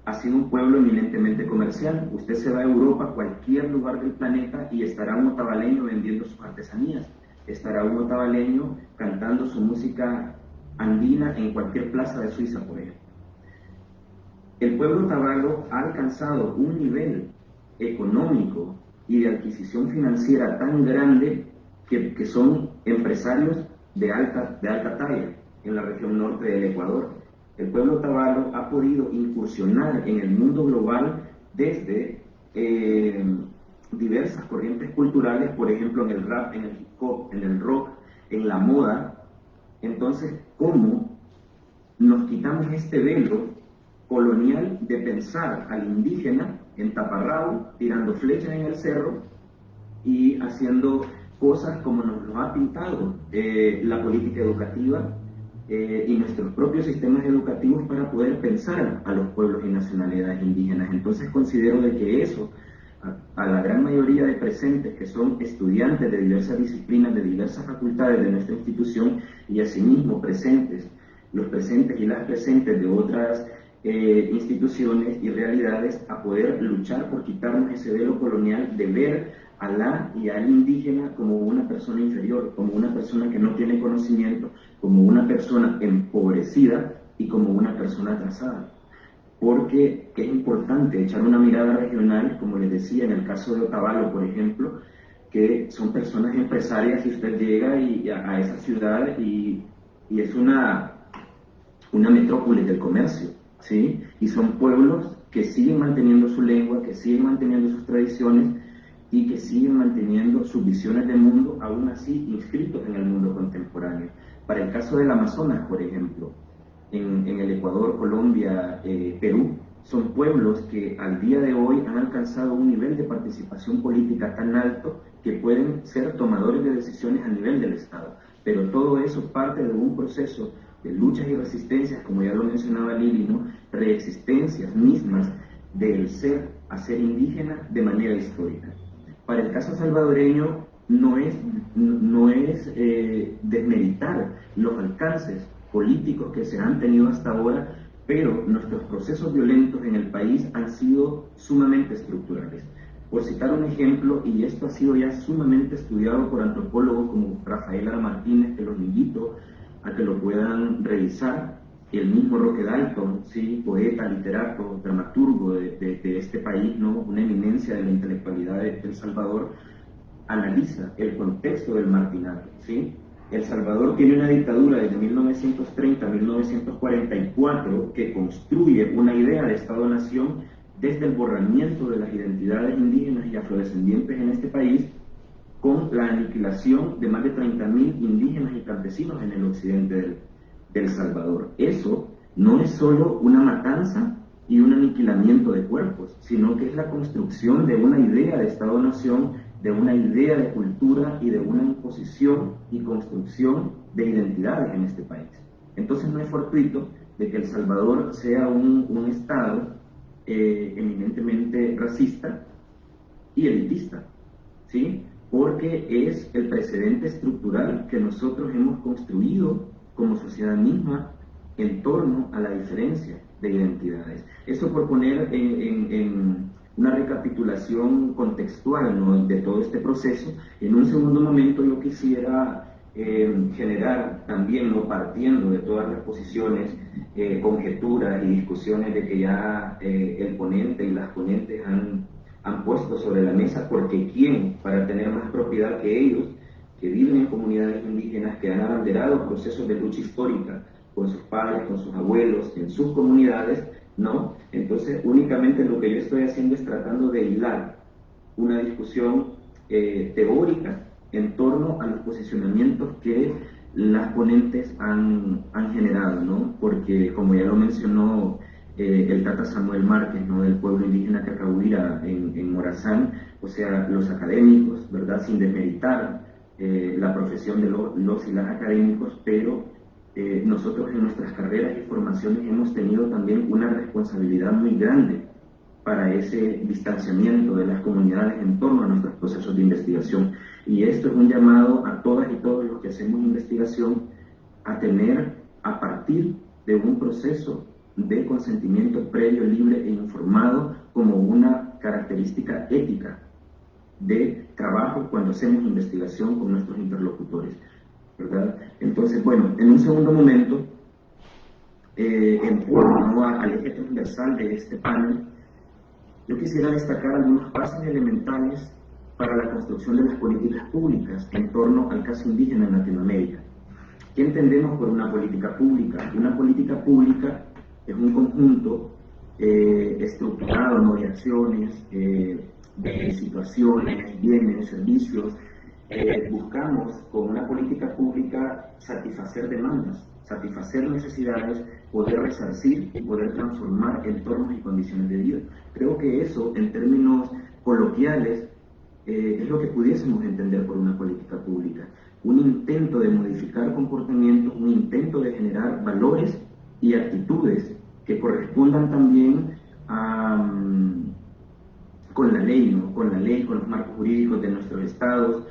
ha sido un pueblo eminentemente comercial. Usted se va a Europa, a cualquier lugar del planeta, y estará un otavaleño vendiendo sus artesanías, estará un otavaleño cantando su música andina en cualquier plaza de Suiza, por ejemplo. El pueblo otavalo ha alcanzado un nivel económico y de adquisición financiera tan grande que son empresarios de alta talla en la región norte del Ecuador. El pueblo otavalo ha podido incursionar en el mundo global desde diversas corrientes culturales, por ejemplo en el rap, en el hip hop, en el rock, en la moda. Entonces, ¿cómo nos quitamos este velo colonial de pensar al indígena en taparrabo, tirando flechas en el cerro y haciendo cosas como nos lo ha pintado la política educativa y nuestros propios sistemas educativos para poder pensar a los pueblos y nacionalidades indígenas? Entonces considero de que eso, a la gran mayoría de presentes que son estudiantes de diversas disciplinas, de diversas facultades de nuestra institución, y asimismo los presentes y las presentes de otras instituciones y realidades, a poder luchar por quitarnos ese velo colonial de ver a la y al indígena como una persona inferior, como una persona que no tiene conocimiento, como una persona empobrecida y como una persona atrasada. Porque es importante echar una mirada regional, como les decía, en el caso de Otavalo, por ejemplo, que son personas empresarias, y usted llega a esa ciudad y es una metrópolis del comercio, ¿sí? Y son pueblos que siguen manteniendo su lengua, que siguen manteniendo sus tradiciones y que siguen manteniendo sus visiones de mundo, aún así inscritos en el mundo contemporáneo. Para el caso del Amazonas, por ejemplo, en el Ecuador, Colombia, Perú, son pueblos que al día de hoy han alcanzado un nivel de participación política tan alto que pueden ser tomadores de decisiones a nivel del Estado. Pero todo eso parte de un proceso de luchas y resistencias, como ya lo mencionaba Lili, ¿no?, reexistencias mismas del ser a ser indígena de manera histórica. Para el caso salvadoreño no es desmeritar los alcances políticos que se han tenido hasta ahora, pero nuestros procesos violentos en el país han sido sumamente estructurales. Por citar un ejemplo, y esto ha sido ya sumamente estudiado por antropólogos como Rafael Ara Martínez, que los invito a que lo puedan revisar, el mismo Roque Dalton, ¿sí?, poeta, literato, dramaturgo de este país, ¿no?, una eminencia de la intelectualidad de El Salvador, analiza el contexto del martinaje, ¿sí? El Salvador tiene una dictadura desde 1930 a 1944 que construye una idea de Estado-Nación desde el borramiento de las identidades indígenas y afrodescendientes en este país, con la aniquilación de más de 30.000 indígenas y campesinos en el occidente del Salvador. Eso no es solo una matanza y un aniquilamiento de cuerpos, sino que es la construcción de una idea de Estado-Nación, de una idea de cultura y de una imposición y construcción de identidades en este país. Entonces no es fortuito de que El Salvador sea un Estado eminentemente racista y elitista, ¿sí?, porque es el precedente estructural que nosotros hemos construido como sociedad misma en torno a la diferencia de identidades. Eso por poner en una recapitulación contextual, ¿no?, de todo este proceso. En un segundo momento yo quisiera generar también, ¿no?, partiendo de todas las posiciones conjeturas y discusiones de que ya el ponente y las ponentes han puesto sobre la mesa, porque quién, para tener más propiedad que ellos, que viven en comunidades indígenas, que han abanderado procesos de lucha histórica con sus padres, con sus abuelos, en sus comunidades, ¿no? Entonces, únicamente lo que yo estoy haciendo es tratando de hilar una discusión teórica en torno a los posicionamientos que las ponentes han generado, ¿no? Porque, como ya lo mencionó el Tata Samuel Márquez, ¿no?, del pueblo indígena Cacahuira en Morazán, o sea, los académicos, ¿verdad?, sin demeritar la profesión de los y las académicos, pero nosotros en nuestras carreras y formaciones hemos tenido también una responsabilidad muy grande para ese distanciamiento de las comunidades en torno a nuestros procesos de investigación. Y esto es un llamado a todas y todos los que hacemos investigación a tener, a partir de un proceso de consentimiento previo, libre e informado, como una característica ética de trabajo cuando hacemos investigación con nuestros interlocutores, ¿verdad? Entonces, bueno, en un segundo momento, en torno al eje transversal de este panel, yo quisiera destacar algunos pasos elementales para la construcción de las políticas públicas en torno al caso indígena en Latinoamérica. ¿Qué entendemos por una política pública? Una política pública es un conjunto estructurado, ¿no?, de acciones, de situaciones, bienes, servicios. Buscamos con una política pública satisfacer demandas, satisfacer necesidades, poder resarcir y poder transformar entornos y condiciones de vida. Creo que eso, en términos coloquiales, es lo que pudiésemos entender por una política pública. Un intento de modificar comportamientos, un intento de generar valores y actitudes que correspondan también con la ley, ¿no?, con la ley, con los marcos jurídicos de nuestros estados,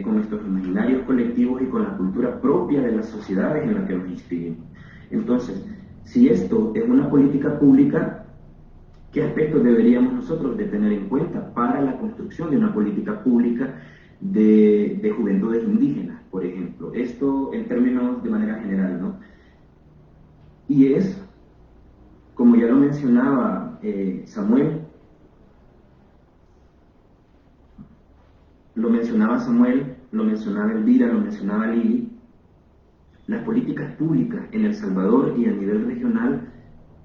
con nuestros imaginarios colectivos y con la cultura propia de las sociedades en las que nos inscribimos. Entonces, si esto es una política pública, ¿qué aspectos deberíamos nosotros de tener en cuenta para la construcción de una política pública de juventudes indígenas, por ejemplo? Esto en términos de manera general, ¿no? Y es, como ya lo mencionaba Samuel, lo mencionaba Elvira, lo mencionaba Lili, las políticas públicas en El Salvador y a nivel regional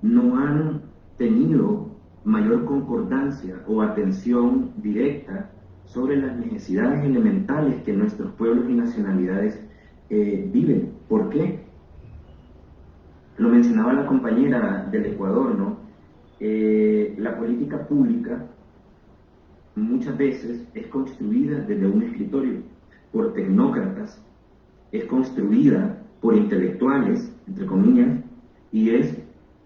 no han tenido mayor concordancia o atención directa sobre las necesidades elementales que nuestros pueblos y nacionalidades viven. ¿Por qué? Lo mencionaba la compañera del Ecuador, ¿no? La política pública muchas veces es construida desde un escritorio por tecnócratas, es construida por intelectuales, entre comillas, y es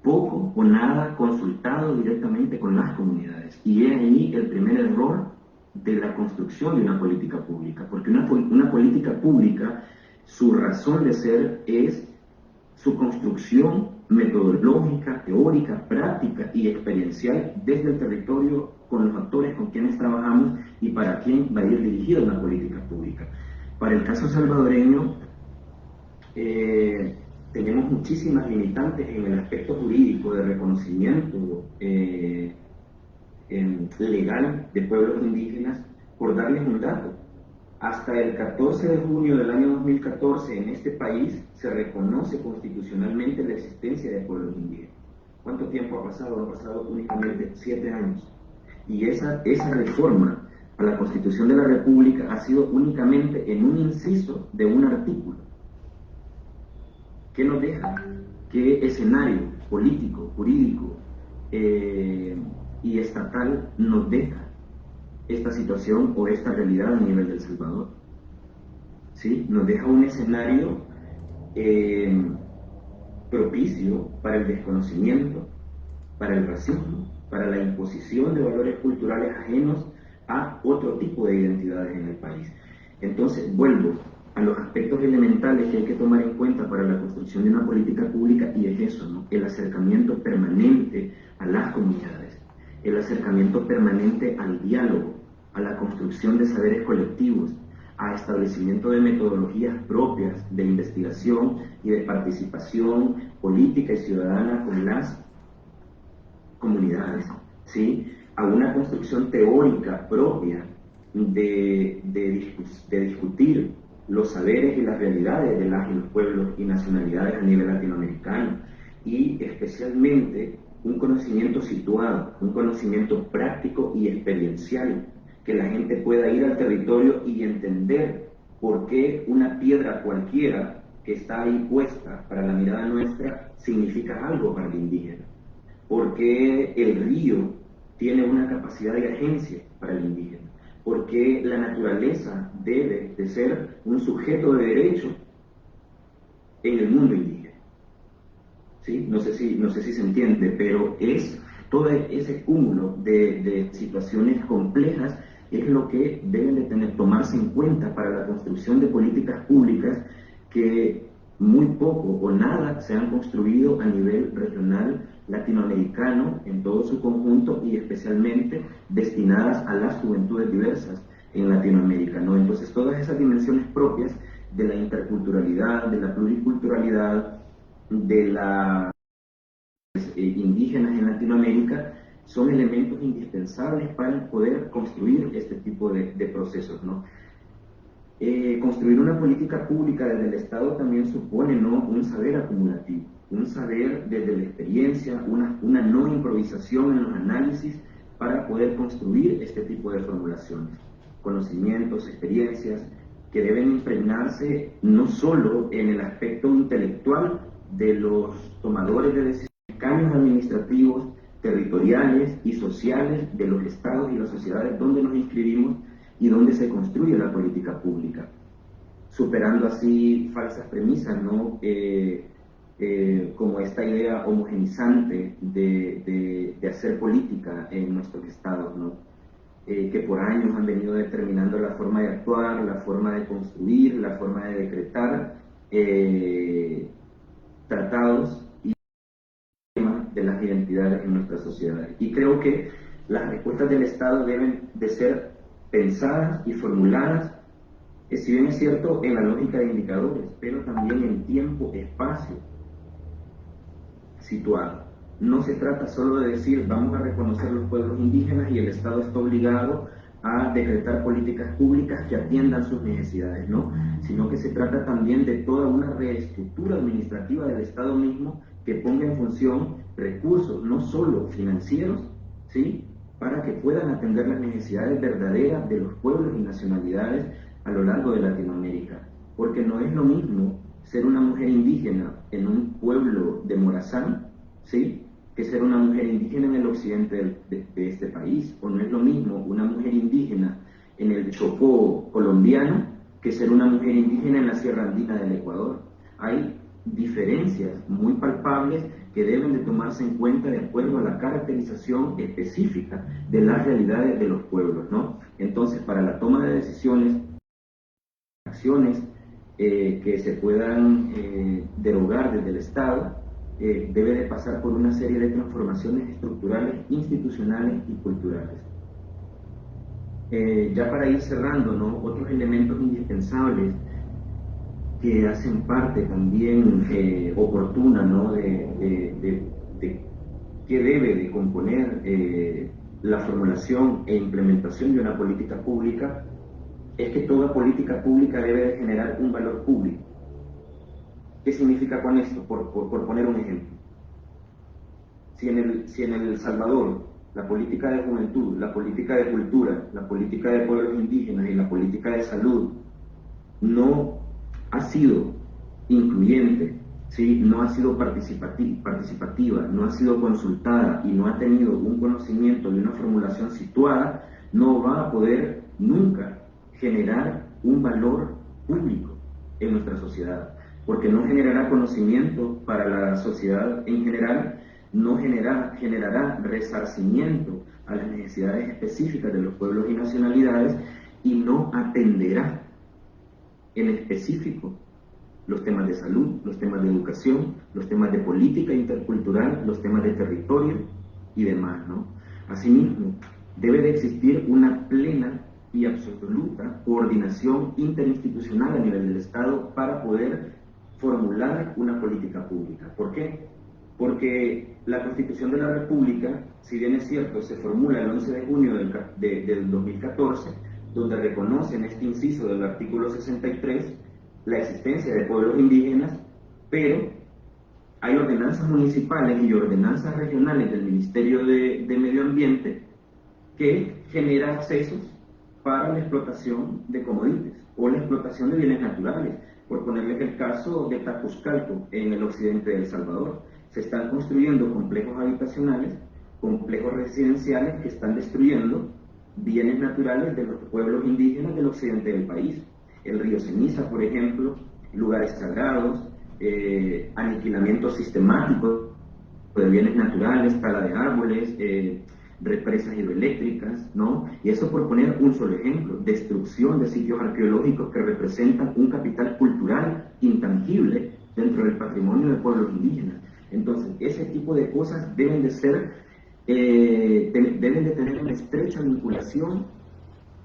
poco o nada consultado directamente con las comunidades. Y es ahí el primer error de la construcción de una política pública, porque una política pública, su razón de ser es su construcción metodológica, teórica, práctica y experiencial desde el territorio, con los actores con quienes trabajamos y para quién va a ir dirigida una política pública. Para el caso salvadoreño, tenemos muchísimas limitantes en el aspecto jurídico de reconocimiento legal de pueblos indígenas. Por darles un dato, hasta el 14 de junio del año 2014 en este país se reconoce constitucionalmente la existencia de pueblos indígenas. ¿Cuánto tiempo ha pasado? Ha pasado únicamente 7 años. Y esa reforma a la Constitución de la República ha sido únicamente en un inciso de un artículo. ¿Qué nos deja? ¿Qué escenario político, jurídico y estatal nos deja esta situación o esta realidad a nivel de El Salvador? ¿Sí? Nos deja un escenario propicio para el desconocimiento, para el racismo, para la imposición de valores culturales ajenos a otro tipo de identidades en el país. Entonces, vuelvo a los aspectos elementales que hay que tomar en cuenta para la construcción de una política pública, y es eso, ¿no? El acercamiento permanente a las comunidades, el acercamiento permanente al diálogo, a la construcción de saberes colectivos, a establecimiento de metodologías propias de investigación y de participación política y ciudadana con las comunidades, ¿sí? A una construcción teórica propia de discutir los saberes y las realidades de las y los pueblos y nacionalidades a nivel latinoamericano, y especialmente un conocimiento situado, un conocimiento práctico y experiencial, que la gente pueda ir al territorio y entender por qué una piedra cualquiera que está ahí puesta para la mirada nuestra significa algo para el indígena, por qué el río tiene una capacidad de agencia para el indígena, por qué la naturaleza debe de ser un sujeto de derecho en el mundo indígena. ¿Sí? No sé si se entiende, pero es todo ese cúmulo de situaciones complejas es lo que deben de tomarse en cuenta para la construcción de políticas públicas que muy poco o nada se han construido a nivel regional latinoamericano en todo su conjunto, y especialmente destinadas a las juventudes diversas en Latinoamérica, ¿no? Entonces todas esas dimensiones propias de la interculturalidad, de la pluriculturalidad, de las indígenas en Latinoamérica son elementos indispensables para poder construir este tipo de procesos, ¿no? Construir una política pública desde el Estado también supone, ¿no?, un saber acumulativo, un saber desde la experiencia, una no improvisación en los análisis para poder construir este tipo de formulaciones, conocimientos, experiencias que deben impregnarse no solo en el aspecto intelectual de los tomadores de decisiones, cambios administrativos, territoriales y sociales de los estados y las sociedades donde nos inscribimos y donde se construye la política pública, superando así falsas premisas, ¿no? Como esta idea homogenizante de hacer política en nuestros estados, ¿no? Que por años han venido determinando la forma de actuar, la forma de construir, la forma de decretar tratados y de las identidades en nuestras sociedades. Y creo que las respuestas del Estado deben de ser pensadas y formuladas, si bien es cierto, en la lógica de indicadores, pero también en tiempo, espacio, situado. No se trata solo de decir vamos a reconocer los pueblos indígenas y el Estado está obligado a decretar políticas públicas que atiendan sus necesidades, ¿no? Sino que se trata también de toda una reestructura administrativa del Estado mismo que ponga en función recursos, no solo financieros, ¿sí?, para que puedan atender las necesidades verdaderas de los pueblos y nacionalidades a lo largo de Latinoamérica. Porque no es lo mismo ser una mujer indígena en un pueblo de Morazán, ¿sí?, que ser una mujer indígena en el occidente de este país, o no es lo mismo una mujer indígena en el Chocó colombiano que ser una mujer indígena en la Sierra Andina del Ecuador. Hay diferencias muy palpables que deben de tomarse en cuenta de acuerdo a la caracterización específica de las realidades de los pueblos, ¿no? Entonces, para la toma de decisiones, acciones que se puedan derogar desde el Estado, debe de pasar por una serie de transformaciones estructurales, institucionales y culturales. Ya para ir cerrando, ¿no?, otros elementos indispensables que hacen parte también oportuna, ¿no?, de qué debe de componer la formulación e implementación de una política pública, es que toda política pública debe de generar un valor público. ¿Qué significa con esto? Por poner un ejemplo. Si en El Salvador la política de juventud, la política de cultura, la política de pueblos indígenas y la política de salud no ha sido incluyente, ¿sí?, no ha sido participativa, no ha sido consultada y no ha tenido un conocimiento y una formulación situada, no va a poder nunca generar un valor público en nuestra sociedad, porque no generará conocimiento para la sociedad en general, no generará resarcimiento a las necesidades específicas de los pueblos y nacionalidades, y no atenderá en específico los temas de salud, los temas de educación, los temas de política intercultural, los temas de territorio y demás, ¿no? Asimismo, debe de existir una plena y absoluta coordinación interinstitucional a nivel del Estado para poder formular una política pública. ¿Por qué? Porque la Constitución de la República, si bien es cierto, se formula el 11 de junio del 2014, donde reconoce en este inciso del artículo 63 la existencia de pueblos indígenas, pero hay ordenanzas municipales y ordenanzas regionales del Ministerio de Medio Ambiente que genera accesos para la explotación de commodities o la explotación de bienes naturales. Por ponerles el caso de Tacuzcalco, en el occidente de El Salvador, se están construyendo complejos habitacionales, complejos residenciales que están destruyendo bienes naturales de los pueblos indígenas del occidente del país. El río Ceniza, por ejemplo, lugares sagrados, aniquilamiento sistemático de bienes naturales, tala de árboles, represas hidroeléctricas, ¿no? Y eso por poner un solo ejemplo, destrucción de sitios arqueológicos que representan un capital cultural intangible dentro del patrimonio de pueblos indígenas. Entonces, ese tipo de cosas deben de ser, deben de tener una estrecha vinculación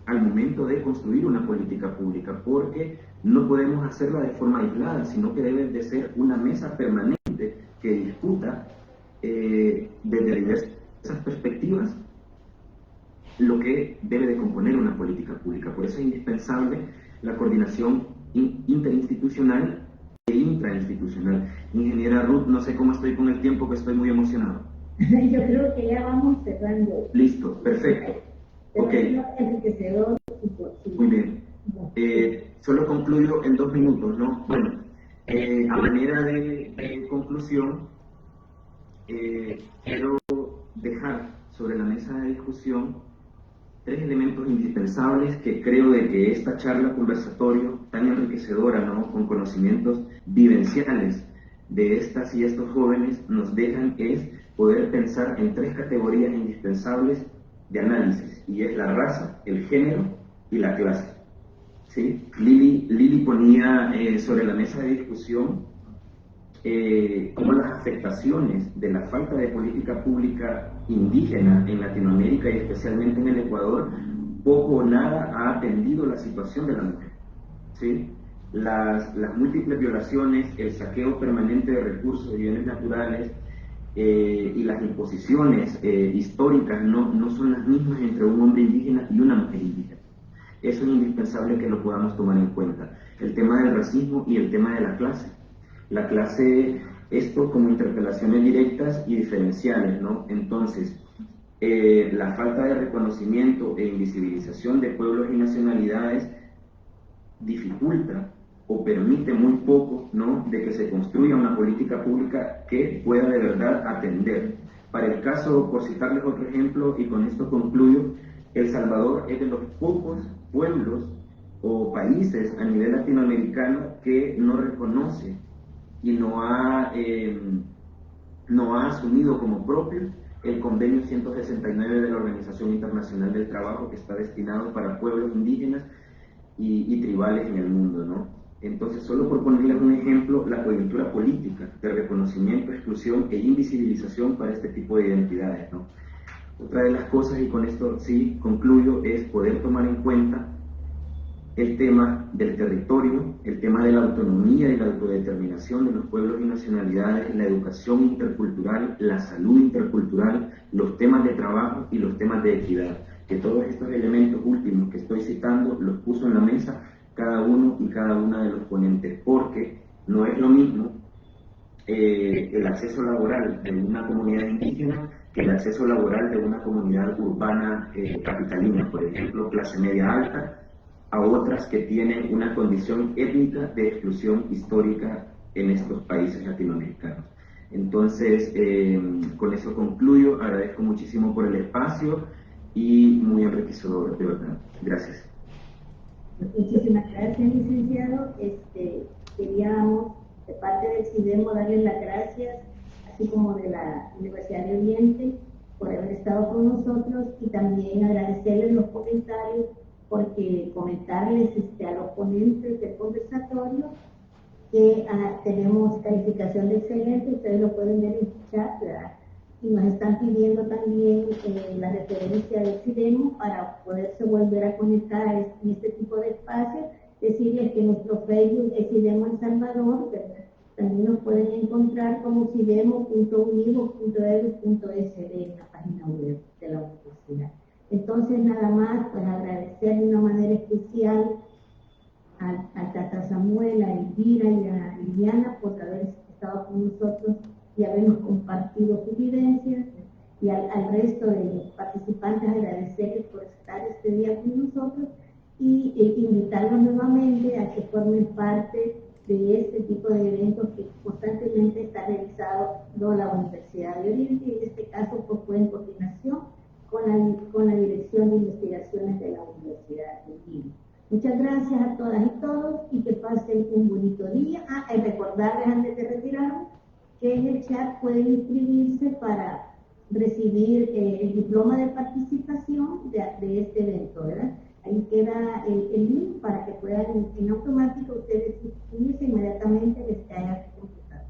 al momento de construir una política pública, porque no podemos hacerla de forma aislada, sino que debe de ser una mesa permanente que discuta desde diversas perspectivas lo que debe de componer una política pública. Por eso es indispensable la coordinación interinstitucional e intrainstitucional. Ingeniera Ruth, no sé cómo estoy con el tiempo, que estoy muy emocionado. Yo creo que ya vamos cerrando. Listo, perfecto. Ok. Enriquecedor. Muy bien. Solo concluyo en 2 minutos, ¿no? Bueno, a manera de conclusión, quiero dejar sobre la mesa de discusión 3 elementos indispensables que creo de que esta charla conversatorio tan enriquecedora, ¿no?, con conocimientos vivenciales de estas y estos jóvenes nos dejan, es poder pensar en 3 categorías indispensables de análisis, y es la raza, el género y la clase. ¿Sí? Lili ponía sobre la mesa de discusión cómo las afectaciones de la falta de política pública indígena en Latinoamérica y especialmente en el Ecuador, poco o nada ha atendido la situación de la mujer. ¿Sí? Las múltiples violaciones, el saqueo permanente de recursos y bienes naturales y las imposiciones históricas no son las mismas entre un hombre indígena y una mujer indígena. Eso es indispensable que lo podamos tomar en cuenta. El tema del racismo y el tema de la clase. La clase, esto como interpelaciones directas y diferenciales, ¿no? Entonces, la falta de reconocimiento e invisibilización de pueblos y nacionalidades dificulta o permite muy poco, ¿no?, de que se construya una política pública que pueda de verdad atender. Para el caso, por citarles otro ejemplo, y con esto concluyo, El Salvador es de los pocos pueblos o países a nivel latinoamericano que no reconoce y no ha asumido como propio el convenio 169 de la Organización Internacional del Trabajo, que está destinado para pueblos indígenas y tribales en el mundo, ¿no? Entonces, solo por ponerles un ejemplo, la coyuntura política de reconocimiento, exclusión e invisibilización para este tipo de identidades, ¿no? Otra de las cosas, y con esto sí concluyo, es poder tomar en cuenta el tema del territorio, el tema de la autonomía y la autodeterminación de los pueblos y nacionalidades, la educación intercultural, la salud intercultural, los temas de trabajo y los temas de equidad. Que todos estos elementos últimos que estoy citando los puso en la mesa cada uno y cada una de los ponentes, porque no es lo mismo el acceso laboral de una comunidad indígena que el acceso laboral de una comunidad urbana capitalina, por ejemplo, clase media alta, a otras que tienen una condición étnica de exclusión histórica en estos países latinoamericanos. Entonces, con eso concluyo. Agradezco muchísimo por el espacio y muy enriquecedor, de verdad. Gracias. Muchísimas gracias, licenciado. Queríamos, de parte del CIDEMO, darles las gracias, así como de la Universidad de Oriente, por haber estado con nosotros, y también agradecerles los comentarios, porque comentarles a los ponentes del conversatorio que tenemos calificación de excelente. Ustedes lo pueden ver en el chat, ¿verdad? y nos están pidiendo también la referencia del CIDEMO para poderse volver a conectar en este tipo de espacios. Decirles que nuestro Facebook es CIDEMO El Salvador, ¿verdad? También nos pueden encontrar como cidemo.univo.edu.sd en la página web de la universidad. Entonces, nada más, pues agradecer de una manera especial a Tata Samuel, a Elvira y a Liliana por haber estado con nosotros y habernos compartido sus vivencias, y al resto de los participantes agradecerles por estar este día con nosotros y invitarlos nuevamente a que formen parte de este tipo de eventos que constantemente está realizado la Universidad de Oriente, y en este caso pues, fue en coordinación con la Dirección de Investigaciones de la Universidad de Lima. Muchas gracias a todas y todos y que pasen un bonito día. Y recordarles antes de retirarnos que en el chat pueden inscribirse para recibir el diploma de participación de este evento, ¿verdad? Ahí queda el link para que puedan en automático ustedes inscribirse inmediatamente les caiga su computadora,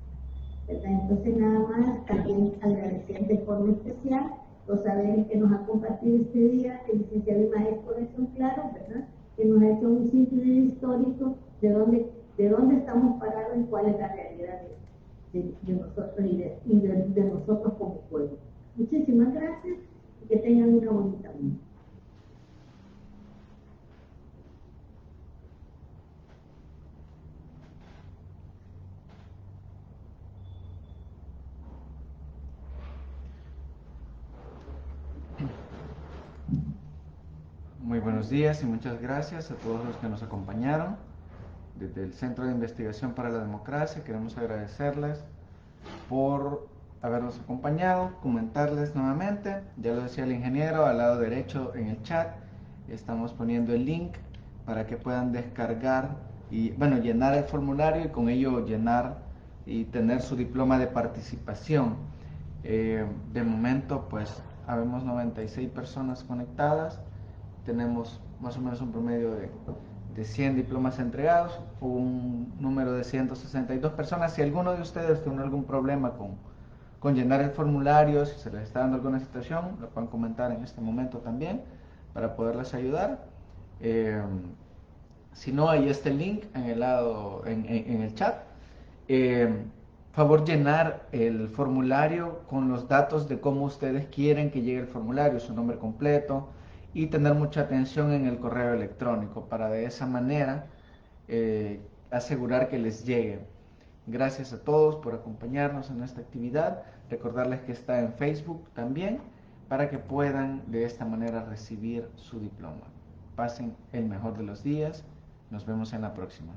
¿verdad? Entonces nada más, también agradecer de forma especial los saberes que nos ha compartido este día el licenciado y maestro Nelson Claro, ¿verdad? Que nos ha hecho un simple histórico de dónde estamos parados y cuál es la realidad de nosotros y de nosotros como pueblo. Muchísimas gracias y que tengan una bonita vida. Muy buenos días y muchas gracias a todos los que nos acompañaron. Desde el Centro de Investigación para la Democracia queremos agradecerles por habernos acompañado, comentarles nuevamente, ya lo decía el ingeniero, al lado derecho en el chat estamos poniendo el link para que puedan descargar y bueno, llenar el formulario y con ello llenar y tener su diploma de participación. De momento pues habemos 96 personas conectadas, tenemos más o menos un promedio de 100 diplomas entregados, un número de 162 personas. Si alguno de ustedes tiene algún problema con llenar el formulario, si se les está dando alguna situación, lo pueden comentar en este momento también para poderles ayudar. Si no, ahí está el link en el lado, en el chat. Favor llenar el formulario con los datos de cómo ustedes quieren que llegue el formulario, su nombre completo, y tener mucha atención en el correo electrónico para de esa manera asegurar que les llegue. Gracias a todos por acompañarnos en esta actividad. Recordarles que está en Facebook también para que puedan de esta manera recibir su diploma. Pasen el mejor de los días. Nos vemos en la próxima.